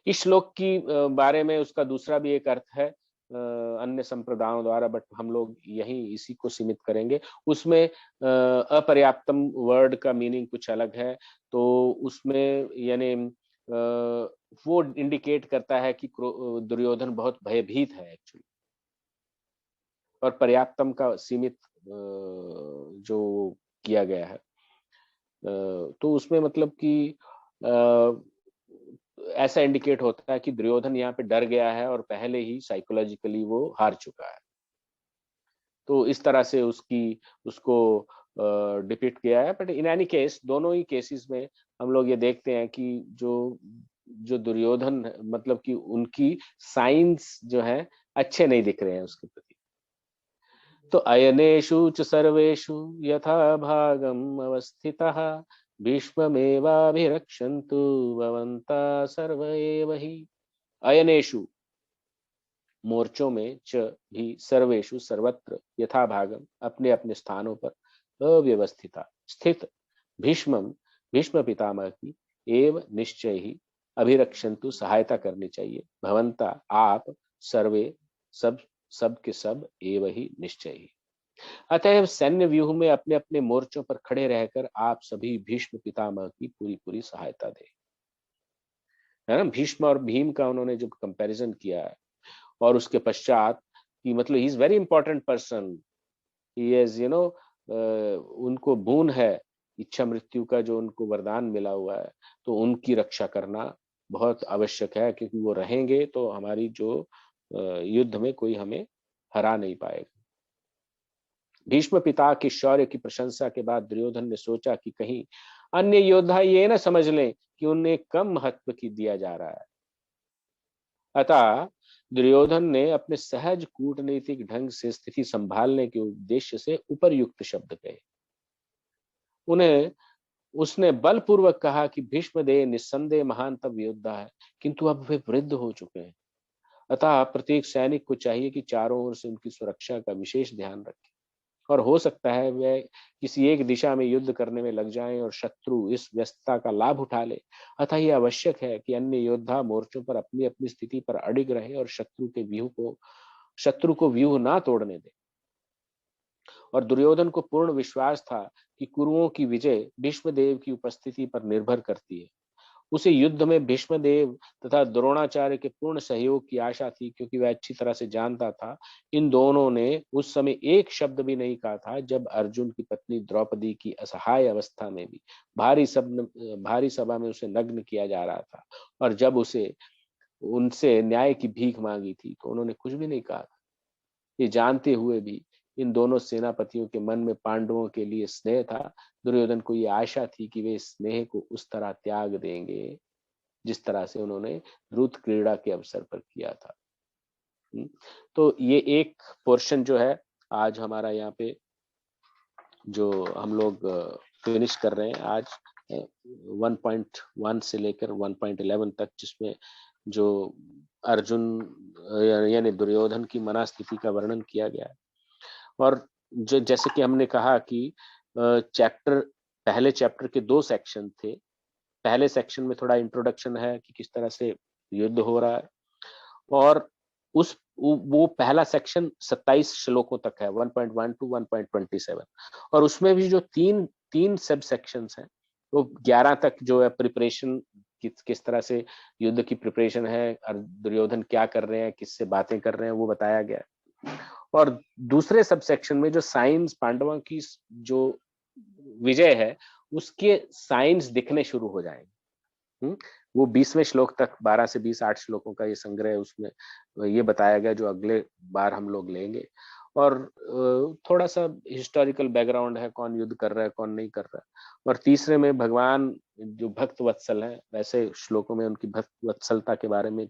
इस श्लोक की बारे में उसका दूसरा भी एक अर्थ है अन्य संप्रदायों द्वारा, बट हम लोग यही इसी को सीमित करेंगे। उसमें अपर्याप्तम वर्ड का मीनिंग कुछ अलग है, तो उसमें यानी वो इंडिकेट करता है कि दुर्योधन बहुत भयभीत है एक्चुअली, और पर्याप्तम का सीमित जो किया गया है तो उसमें मतलब कि ऐसा इंडिकेट होता है कि दुर्योधन यहाँ पे डर गया है और पहले ही साइकोलॉजिकली वो हार चुका है। तो इस तरह से उसको डिपिक्ट किया है। बट इन एनी केस दोनों ही केसेस में हम लोग ये देखते हैं कि जो दुर्योधन मतलब कि उनकी साइंस जो है अच्छे नहीं दिख रहे हैं उसके प्रति। तो अयनेषु च सर्वेषु यथा भागम अवस्थितः भीष्ममेवाभिरक्षन्तु भवन्तः सर्व एव हि। अयनेषु मोर्चों में च भी सर्वेषु सर्वत्र यथा भागम अपने अपने स्थानों पर अव्यवस्थिता स्थित भीष्मम भीष्म पितामह की एव निश्चय ही अभिरक्षन्तु सहायता करनी चाहिए, भवन्ता आप सर्वे सब के सब एव ही निश्चय ही। अतएव सैन्य व्यूह में अपने अपने मोर्चों पर खड़े रहकर आप सभी भीष्म पितामह की पूरी पूरी सहायता दें। है ना, भीष्म और भीम का उन्होंने जो कंपैरिजन किया है, और उसके पश्चात कि मतलब he is very important person, he is उनको बोन है इच्छा मृत्यु का जो उनको वरदान मिला हुआ है, तो उनकी रक्षा करना बहुत आवश्यक है, क्योंकि वो रहेंगे तो हमारी जो युद्ध में कोई हमें हरा नहीं पाएगा। भीष्म पिता के शौर्य की प्रशंसा के बाद दुर्योधन ने सोचा कि कहीं अन्य योद्धा ये न समझ लें कि उन्हें कम महत्व की दिया जा रहा है। अतः दुर्योधन ने अपने सहज कूटनीतिक ढंग से स्थिति संभालने के उद्देश्य से उपरयुक्त शब्द कहे। उसने बलपूर्वक कहा कि भीष्मदेव निस्संदेह महानतम योद्धा है, किंतु अब वे वृद्ध हो चुके हैं। अतः प्रत्येक सैनिक को चाहिए कि चारों ओर से उनकी सुरक्षा का विशेष ध्यान रखे और हो सकता है वे किसी एक दिशा में युद्ध करने में लग जाएं और शत्रु इस व्यस्तता का लाभ उठा ले। अतः यह आवश्यक है कि अन्य योद्धा मोर्चों पर अपनी अपनी स्थिति पर अडिग रहे और शत्रु को व्यूह ना तोड़ने दे। और दुर्योधन को पूर्ण विश्वास था कि कुरुओं की विजय भीष्मदेव की उपस्थिति पर निर्भर करती है। उसे युद्ध में भीष्मदेव तथा द्रोणाचार्य के पूर्ण सहयोग की आशा थी, क्योंकि वह अच्छी तरह से जानता था इन दोनों ने उस समय एक शब्द भी नहीं कहा था जब अर्जुन की पत्नी द्रौपदी की असहाय अवस्था में भी भारी सभा में उसे नग्न किया जा रहा था, और जब उसे उनसे न्याय की भीख मांगी थी तो उन्होंने कुछ भी नहीं कहा था। ये जानते हुए भी इन दोनों सेनापतियों के मन में पांडवों के लिए स्नेह था। दुर्योधन को ये आशा थी कि वे स्नेह को उस तरह त्याग देंगे जिस तरह से उन्होंने द्रुत क्रीड़ा के अवसर पर किया था। तो ये एक पोर्शन जो है आज हमारा यहाँ पे जो हम लोग फिनिश कर रहे हैं आज 1.1 से लेकर 1.11 तक, जिसमें जो अर्जुन यानी दुर्योधन की मनस्थिति का वर्णन किया गया है। और जो जैसे कि हमने कहा कि पहले चैप्टर के 2 सेक्शन थे। पहले सेक्शन में थोड़ा इंट्रोडक्शन है कि किस तरह से युद्ध हो रहा है, और वो पहला सेक्शन 27 श्लोकों तक है, 1.1 to 1.27, और उसमें भी जो तीन सब सेक्शंस हैं वो 11 तक जो है प्रिपरेशन किस तरह से युद्ध की प्रिपरेशन है और दुर्योधन क्या कर रहे हैं, किससे बातें कर रहे हैं, वो बताया गया है। और दूसरे सब सेक्शन में जो साइंस पांडवों की जो विजय है उसके साइंस दिखने शुरू हो जाएंगे। वो 20वें श्लोक तक 12 से 20 8 श्लोकों का ये संग्रह है, उसमें ये बताया गया जो अगले बार हम लोग लेंगे। और थोड़ा सा हिस्टोरिकल बैकग्राउंड है, कौन युद्ध कर रहा है कौन नहीं कर रहा है। और तीसरे में भगवान जो भक्त वत्सल है, वैसे श्लोकों में उनकी भक्त वत्सलता के बारे में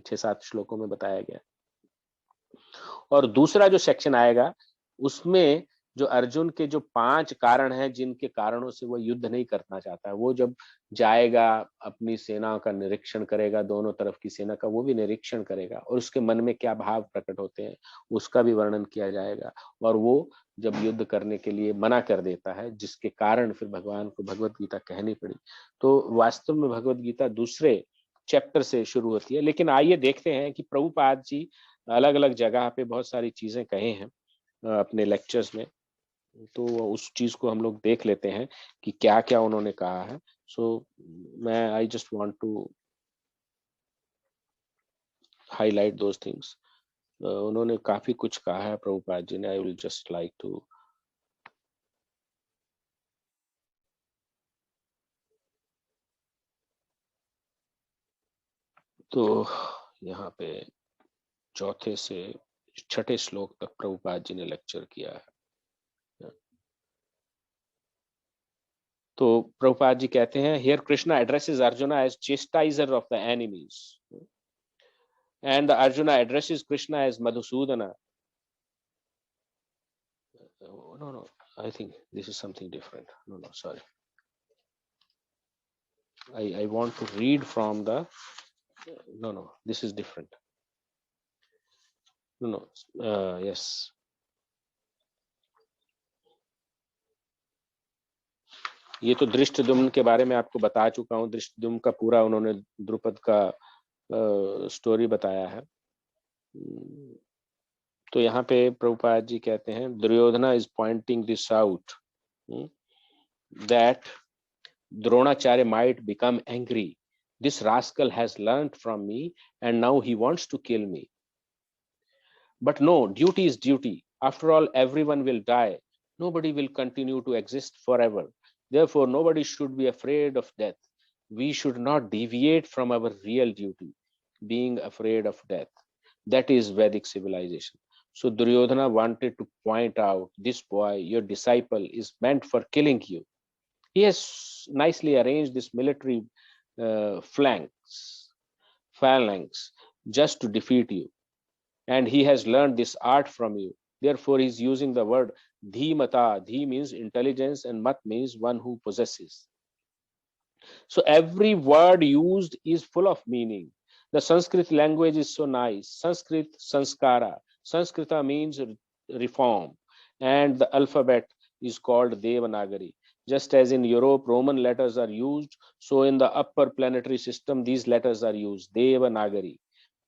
6-7 श्लोकों में बताया गया। और दूसरा जो सेक्शन आएगा उसमें जो अर्जुन के जो 5 कारण हैं जिनके कारणों से वो युद्ध नहीं करना चाहता है, वो जब जाएगा अपनी सेना का निरीक्षण करेगा, दोनों तरफ की सेना का वो भी निरीक्षण करेगा, और उसके मन में क्या भाव प्रकट होते हैं उसका भी वर्णन किया जाएगा। और वो जब युद्ध करने के लिए मना कर देता है, जिसके कारण फिर भगवान को भगवत गीता कहनी पड़ी। तो वास्तव में भगवत गीता दूसरे चैप्टर से शुरू होती है। लेकिन आइए देखते हैं कि प्रभुपाद जी अलग अलग जगह पे बहुत सारी चीजें कहे हैं अपने लेक्चर्स में, तो उस चीज को हम लोग देख लेते हैं कि क्या क्या उन्होंने कहा है। मैं I just want to highlight those things. उन्होंने काफी कुछ कहा है प्रभुपाद जी ने। I will just like to तो यहाँ पे चौथे से 6ठे श्लोक तक प्रभुपाद जी ने लेक्चर किया है। तो प्रभुपाद जी कहते हैं, here Krishna addresses Arjuna as chastiser of the enemies, and Arjuna addresses Krishna as Madhusudana. No, I think this is something different. No, sorry. I want to read from the, no, this is different. No, yes. ये तो दृष्टद्युम्न के बारे में आपको बता चुका हूँ। दृष्टद्युम्न का पूरा उन्होंने द्रुपद का स्टोरी बताया है। तो यहाँ पे प्रभुपाद जी कहते हैं, Duryodhana is pointing this out that Dronacharya might become angry. This rascal has learnt from me and now he wants to kill me. But no, duty is duty. After all, everyone will die. Nobody will continue to exist forever. Therefore, nobody should be afraid of death. We should not deviate from our real duty, being afraid of death. That is Vedic civilization. So Duryodhana wanted to point out, this boy, your disciple, is meant for killing you. He has nicely arranged this military phalanx just to defeat you. And he has learned this art from you. Therefore, he is using the word dhimata. Dhi means intelligence and mat means one who possesses. So every word used is full of meaning. The Sanskrit language is so nice. Sanskrit, sanskara. Sanskrita means reform. and the alphabet is called Devanagari. Just as in Europe Roman letters are used, so in the upper planetary system these letters are used, Devanagari.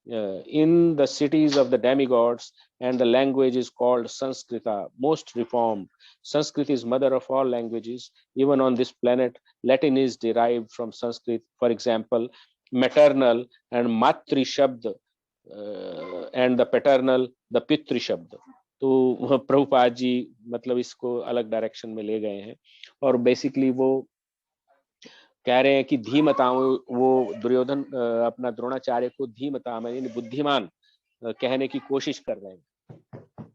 In the cities of the demigods, and the language is called Sanskrita, most reformed. Sanskrit is mother of all languages. Even on this planet, Latin is derived from Sanskrit. For example, maternal and matri shabd, and the paternal, the pitri shabd. तो प्रभुपाद जी मतलब इसको अलग डायरेक्शन में ले गए हैं, और बेसिकली वो कह रहे हैं कि धीमताओं, वो दुर्योधन अपना द्रोणाचार्य को धीमताम यानी बुद्धिमान कहने की कोशिश कर रहे हैं।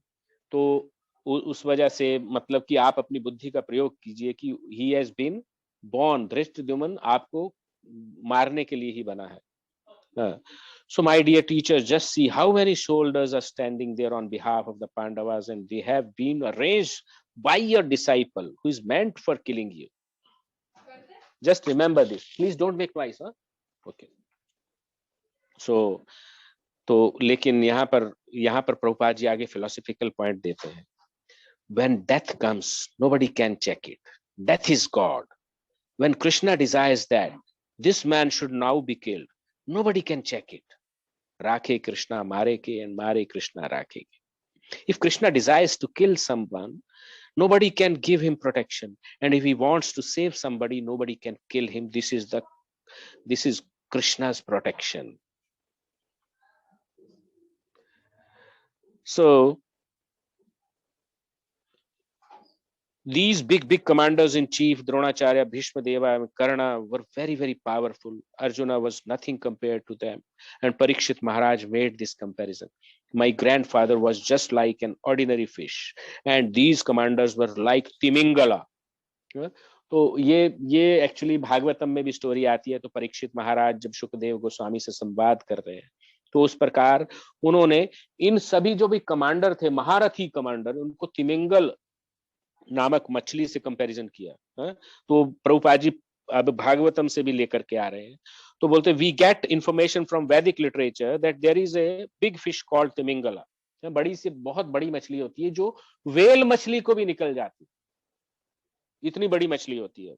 तो उस वजह से मतलब कि आप अपनी बुद्धि का प्रयोग कीजिए कि he has been born, Dhrishtadyumna आपको मारने के लिए ही बना है। So my dear teachers, just see how many shoulders are standing there on behalf of the Pandavas, and they have been arranged by your disciple who is meant for killing you. Just remember this. Please don't make noise, huh? Okay. So, तो लेकिन यहाँ पर प्रभुपाद जी आगे philosophical point देते हैं. When death comes, nobody can check it. Death is God. When Krishna desires that this man should now be killed, nobody can check it. Rakhe Krishna mare ke, and mare Krishna rakhe ke. If Krishna desires to kill someone, nobody can give him protection, and if he wants to save somebody, nobody can kill him. This is Krishna's protection. So these big commanders in chief, Dronacharya, Bhishma Deva, and Karna, were very, very powerful. Arjuna was nothing compared to them. And Parikshit Maharaj made this comparison. My grandfather was just like an ordinary fish, and these commanders were like Timingala. तो ये एक्चुअली भागवतम में भी स्टोरी आती है। तो परीक्षित महाराज जब शुकदेव गोस्वामी से संवाद कर रहे हैं, तो उस प्रकार उन्होंने इन सभी जो भी कमांडर थे, महारथी कमांडर, उनको तिमिंगल नामक मछली से कंपैरिजन किया। तो प्रभुपाद जी अब भागवतम से भी लेकर के आ रहे हैं। तो बोलते we get information from Vedic literature that there is a big fish called Timingala. बड़ी से बहुत बड़ी मछली होती है जो वेल मछली को भी निकल जाती है, इतनी बड़ी मछली होती है।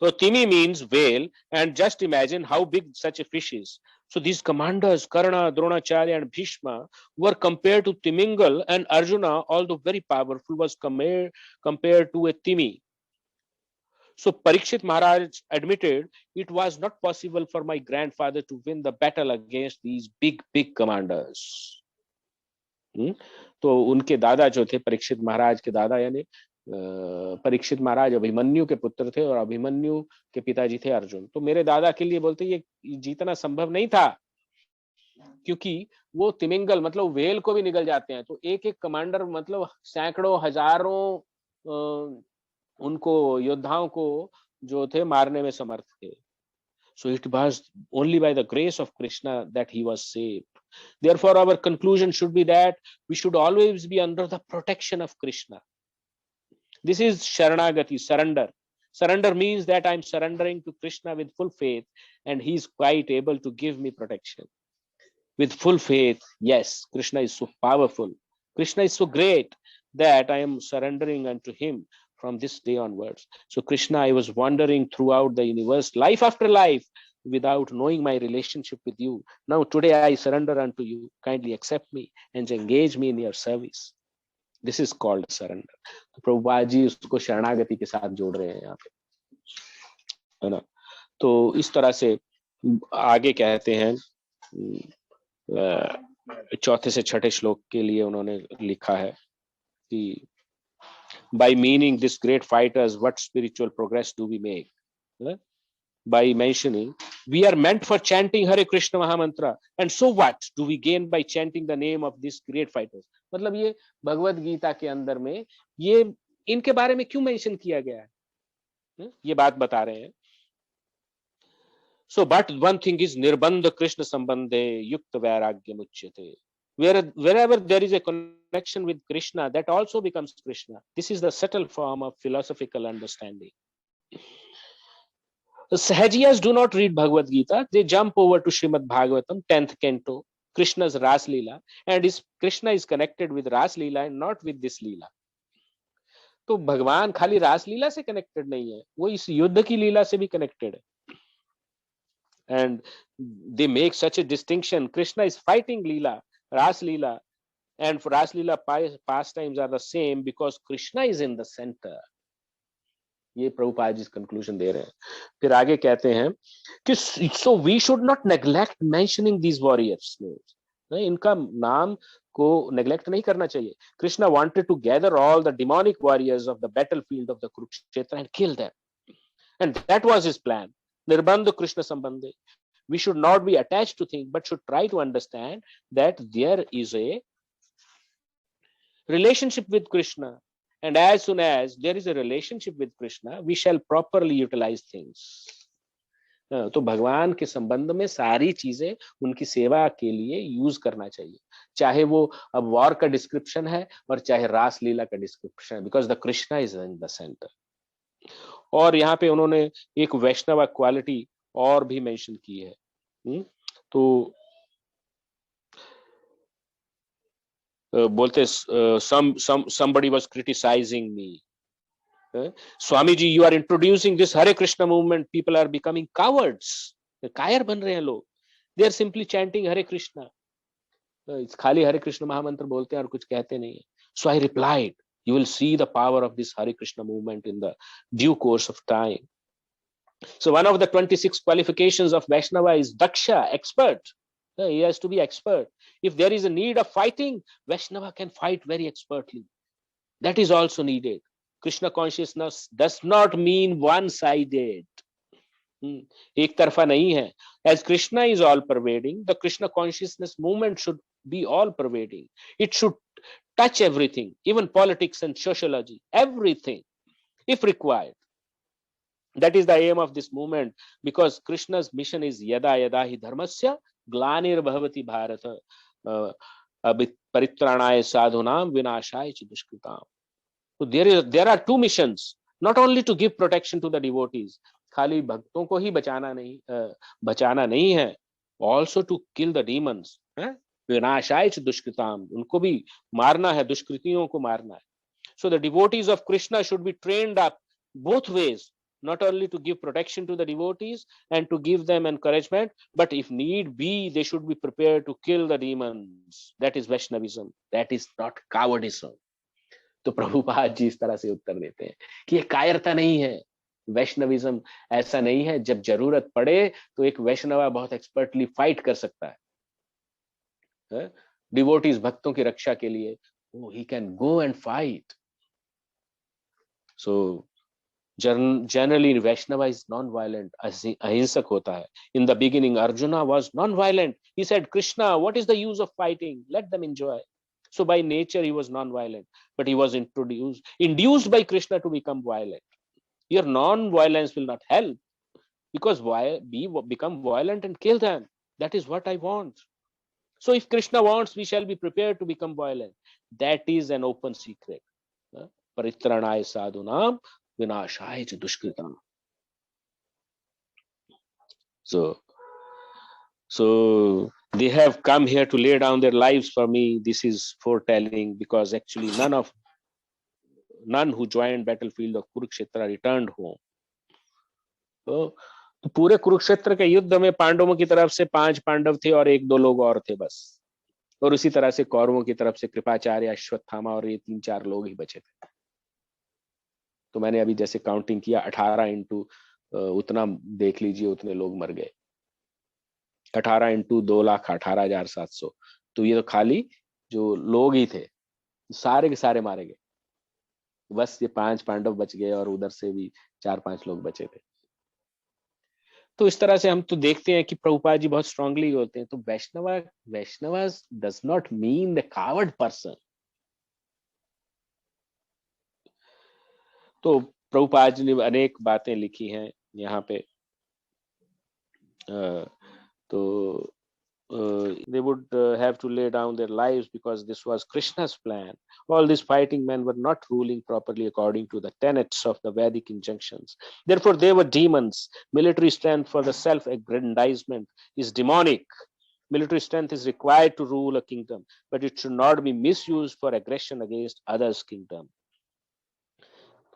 So Timi means whale, and just imagine how big such a fish is. So these commanders, Karna, Dronacharya, and Bhishma, were compared to Timingal, and Arjuna, although very powerful, was compared to a Timi. So Parikshit Maharaj admitted it was not possible for my grandfather to win the battle against these big commanders. तो उनके दादा जो थे, परीक्षित महाराज के दादा यानी परीक्षित महाराज अभिमन्यु के पुत्र थे, और अभिमन्यु के पिताजी थे अर्जुन। तो मेरे दादा के लिए बोलते ये जीतना संभव नहीं था, क्योंकि वो तिमिंगल मतलब वेल को भी निकल जाते हैं। तो एक कमांडर मतलब सैकड़ों हजारों उनको योद्धाओं को जो थे मारने में समर्थ थे। So it was only by the grace of Krishna that he was saved. Therefore our conclusion should be that we should always be under the protection of Krishna. This is Sharanagati, surrender. Surrender means that I'm surrendering to Krishna with full faith, and he is quite able to give me protection. With full faith, yes, Krishna is so powerful. Krishna is so great that I am surrendering unto him from this day onwards. So Krishna, I was wandering throughout the universe, life after life, without knowing my relationship with you. Now today I surrender unto you. Kindly accept me and engage me in your service. This is called surrender. तो प्रभुपाद जी उसको शरणागति के साथ जोड़ रहे हैं यहाँ पे, है ना। तो इस तरह से आगे कहते हैं, चौथे से छठे श्लोक के लिए उन्होंने लिखा है कि by meaning this great fighters, what spiritual progress do we make? By mentioning we are meant for chanting Hare Krishna Mahamantra, and so what do we gain by chanting the name of these great fighters? मतलब ये भगवत गीता के अंदर में ये इनके बारे में क्यों मेंशन किया गया है, ये बात बता रहे हैं। So but one thing is nirbandha Krishna sambandhe yukta vairagya muchyate. Wherever there is a connection with Krishna, that also becomes Krishna. This is the subtle form of philosophical understanding. The Sahajiyas do not read Bhagavad Gita. They jump over to Srimad Bhagavatam, 10th canto, Krishna's Ras Leela, and Krishna is connected with Ras Leela and not with this Leela. तो भगवान खाली रास लीला से कनेक्टेड नहीं है, वो इस युद्ध की लीला से भी कनेक्टेड है. And they make such a distinction. Krishna is fighting Leela, Ras Leela, and for Ras Leela pastimes are the same because Krishna is in the center. ये प्रभुपाद जी कंक्लूजन दे रहे हैं. फिर आगे कहते हैं कि so we should not neglect mentioning these warriors names. इनका नाम को नेग्लेक्ट नहीं करना चाहिए. Krishna wanted to gather all the demonic warriors of the battlefield of the Kurukshetra and kill them, and that was his plan. Nirbandha Krishna Sambandhe. We should not be attached to things, but should try to understand that there is a relationship with Krishna. And as soon as there is a relationship with Krishna, we shall properly utilize things. तो भगवान के संबंध में सारी चीजें उनकी सेवा के लिए यूज करना चाहिए, चाहे वो अब वॉर का डिस्क्रिप्शन है और चाहे रास लीला का डिस्क्रिप्शन है, because the Krishna is in the centre. और यहाँ पे उन्होंने एक वैष्णव क्वालिटी और भी मेंशन की है. तो बोलते somebody was criticizing me. Swamiji, you are introducing this Hare Krishna movement, people are becoming cowards. कायर बन रहे हैं लोग. They are simply chanting Hare Krishna. खाली हरे कृष्ण महामंत्र बोलते हैं और कुछ कहते नहीं है. So I replied, you will see the power of this Hare Krishna movement in the due course of time. So one of the 26 qualifications of Vaishnava is Daksha, expert. He has to be expert. If there is a need of fighting, Vaishnava can fight very expertly. That is also needed. Krishna consciousness does not mean one-sided. एक तरफा नहीं है. As Krishna is all pervading, the Krishna consciousness movement should be all pervading. It should touch everything, even politics and sociology, everything, if required. That is the aim of this movement, because Krishna's mission is yada yada hi dharmasya glanir bhavati bharata paritranaya sadhunam vinashaya ch dushkritam. So there are two missions, not only to give protection to the devotees, खाली भक्तों को ही बचाना नहीं है, also to kill the demons. विनाशाय च दुष्कृताम, उनको भी मारना है, दुष्कृतियों को मारना है. So the devotees of Krishna should be trained up both ways, not only to give protection to the devotees and to give them encouragement, but if need be, they should be prepared to kill the demons. That is Vaishnavism. That is not cowardice. तो प्रभुपाद जी इस तरह से उत्तर देते हैं कि ये कायरता नहीं है. वैष्णविज्म ऐसा नहीं है, जब जरूरत पड़े तो एक वैष्णवा बहुत एक्सपर्टली फाइट कर सकता है. डिवोटीज भक्तों की रक्षा के लिए he can go and fight. So generally Vaishnava is non-violent, अहिंसक होता है. In the beginning Arjuna was non-violent. He said, Krishna, what is the use of fighting? Let them enjoy. So by nature he was non-violent, but he was induced by Krishna to become violent. Your non-violence will not help, because become violent and kill them. That is what I want. So if Krishna wants, we shall be prepared to become violent. That is an open secret. Paritranaya sadhunam vinashaya ch dushkritam. So they have come here to lay down their lives for me. This is foretelling, because actually none who joined battlefield of Kurukshetra returned home. तो पूरे कुरुक्षेत्र के युद्ध में पांडवों की तरफ से 5 पांडव थे और 1-2 लोग और थे बस. और उसी तरह से कौरवों की तरफ से कृपाचार्य, अश्वत्थामा और ये 3-4 लोग ही बचे थे. तो मैंने अभी जैसे काउंटिंग किया, 18 इंटू उतना देख लीजिए, उतने लोग मर गए. 18 इंटू 2,18,700. तो ये तो खाली जो लोग ही थे, सारे के सारे मारे गए. बस ये 5 पांडव बच गए और उधर से भी 4-5 लोग बचे थे. तो इस तरह से हम तो देखते हैं कि प्रभुपाद जी बहुत स्ट्रांगली होते हैं. तो Vaishnava does not mean the coward person. तो प्रभुपाद जी ने अनेक बातें लिखी हैं यहाँ पे. तो they would have to lay down their lives because this was Krishna's plan. All these fighting men were not ruling properly according to the tenets of the Vedic injunctions. Therefore, they were demons. Military strength for the self-aggrandizement is demonic. Military strength is required to rule a kingdom, but it should not be misused for aggression against others' kingdom.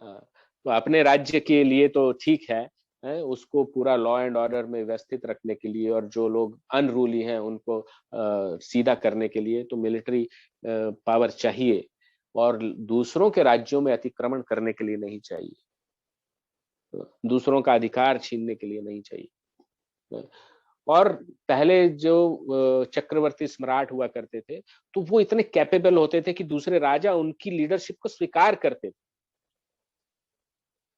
तो अपने राज्य के लिए तो ठीक है, उसको पूरा लॉ एंड ऑर्डर में व्यवस्थित रखने के लिए और जो लोग अनरूली हैं उनको सीधा करने के लिए तो मिलिट्री पावर चाहिए, और दूसरों के राज्यों में अतिक्रमण करने के लिए नहीं चाहिए, दूसरों का अधिकार छीनने के लिए नहीं चाहिए। और पहले जो चक्रवर्ती सम्राट हुआ करते थे तो वो इतने कैपेबल होते थे कि दूसरे राजा उनकी लीडरशिप को स्वीकार करते थे,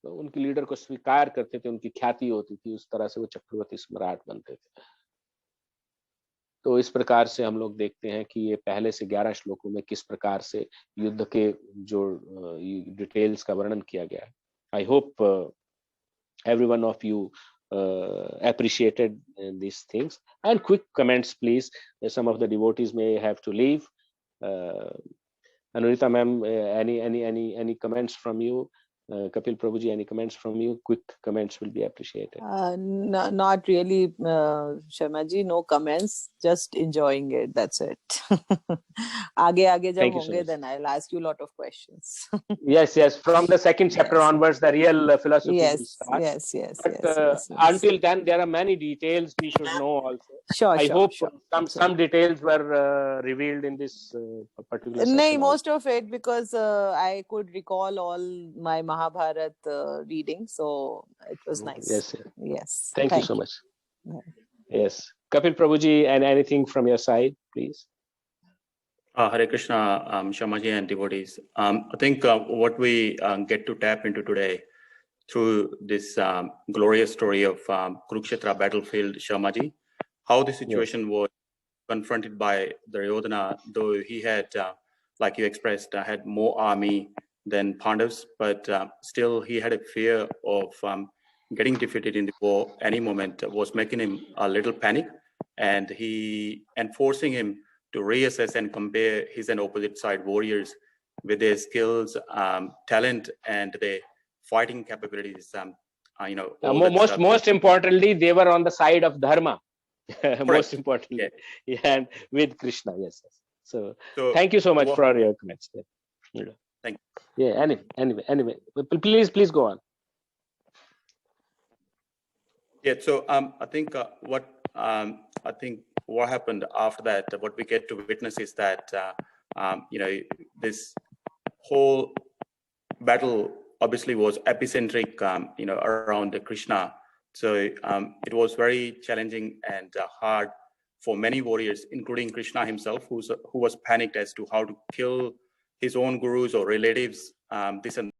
तो उनकी लीडर को स्वीकार करते थे, उनकी ख्याति होती थी, उस तरह से वो चक्रवर्ती सम्राट बनते थे। तो इस प्रकार से हम लोग देखते हैं कि ये पहले से 11 श्लोकों में किस प्रकार से युद्ध के जो डिटेल्स का वर्णन किया गया है। I hope every one of you appreciated these things. And quick comments, please. Some of the devotees may have to leave. Anurita ma'am, any comments from you? Kapil Prabhuji, any comments from you? Quick comments will be appreciated. Not really, Sharmaji. No comments. Just enjoying it. That's it. आगे जब होंगे, then I'll ask you a lot of questions. Yes. From the second chapter onwards, the real philosophy will start. Yes. But until then, there are many details we should know also. Sure. I hope some details were revealed in this particular session. No, most of it, because I could recall all my Mahabharat reading, so it was nice. Yes. Thank you so much. Yes. Kapil Prabhuji, and anything from your side, please. Hare Krishna, Shamaji and devotees. I think what we get to tap into today through this glorious story of Kurukshetra battlefield, Shamaji, how the situation was confronted by Duryodhana, though he had, like you expressed, had more army than Pandavas, but still he had a fear of getting defeated in the war any moment, was making him a little panic, and forcing him to reassess and compare his and opposite side warriors with their skills, talent, and their fighting capabilities. Most importantly, they were on the side of Dharma. Most importantly, and with Krishna. Yes. So thank you so much for your comments. Thank you. Yeah. Anyway, please go on. Yeah. So I think what happened after that, what we get to witness is that this whole battle obviously was epicentric, around Krishna. So it was very challenging and hard for many warriors, including Krishna himself, who was panicked as to how to kill his own gurus or relatives. This and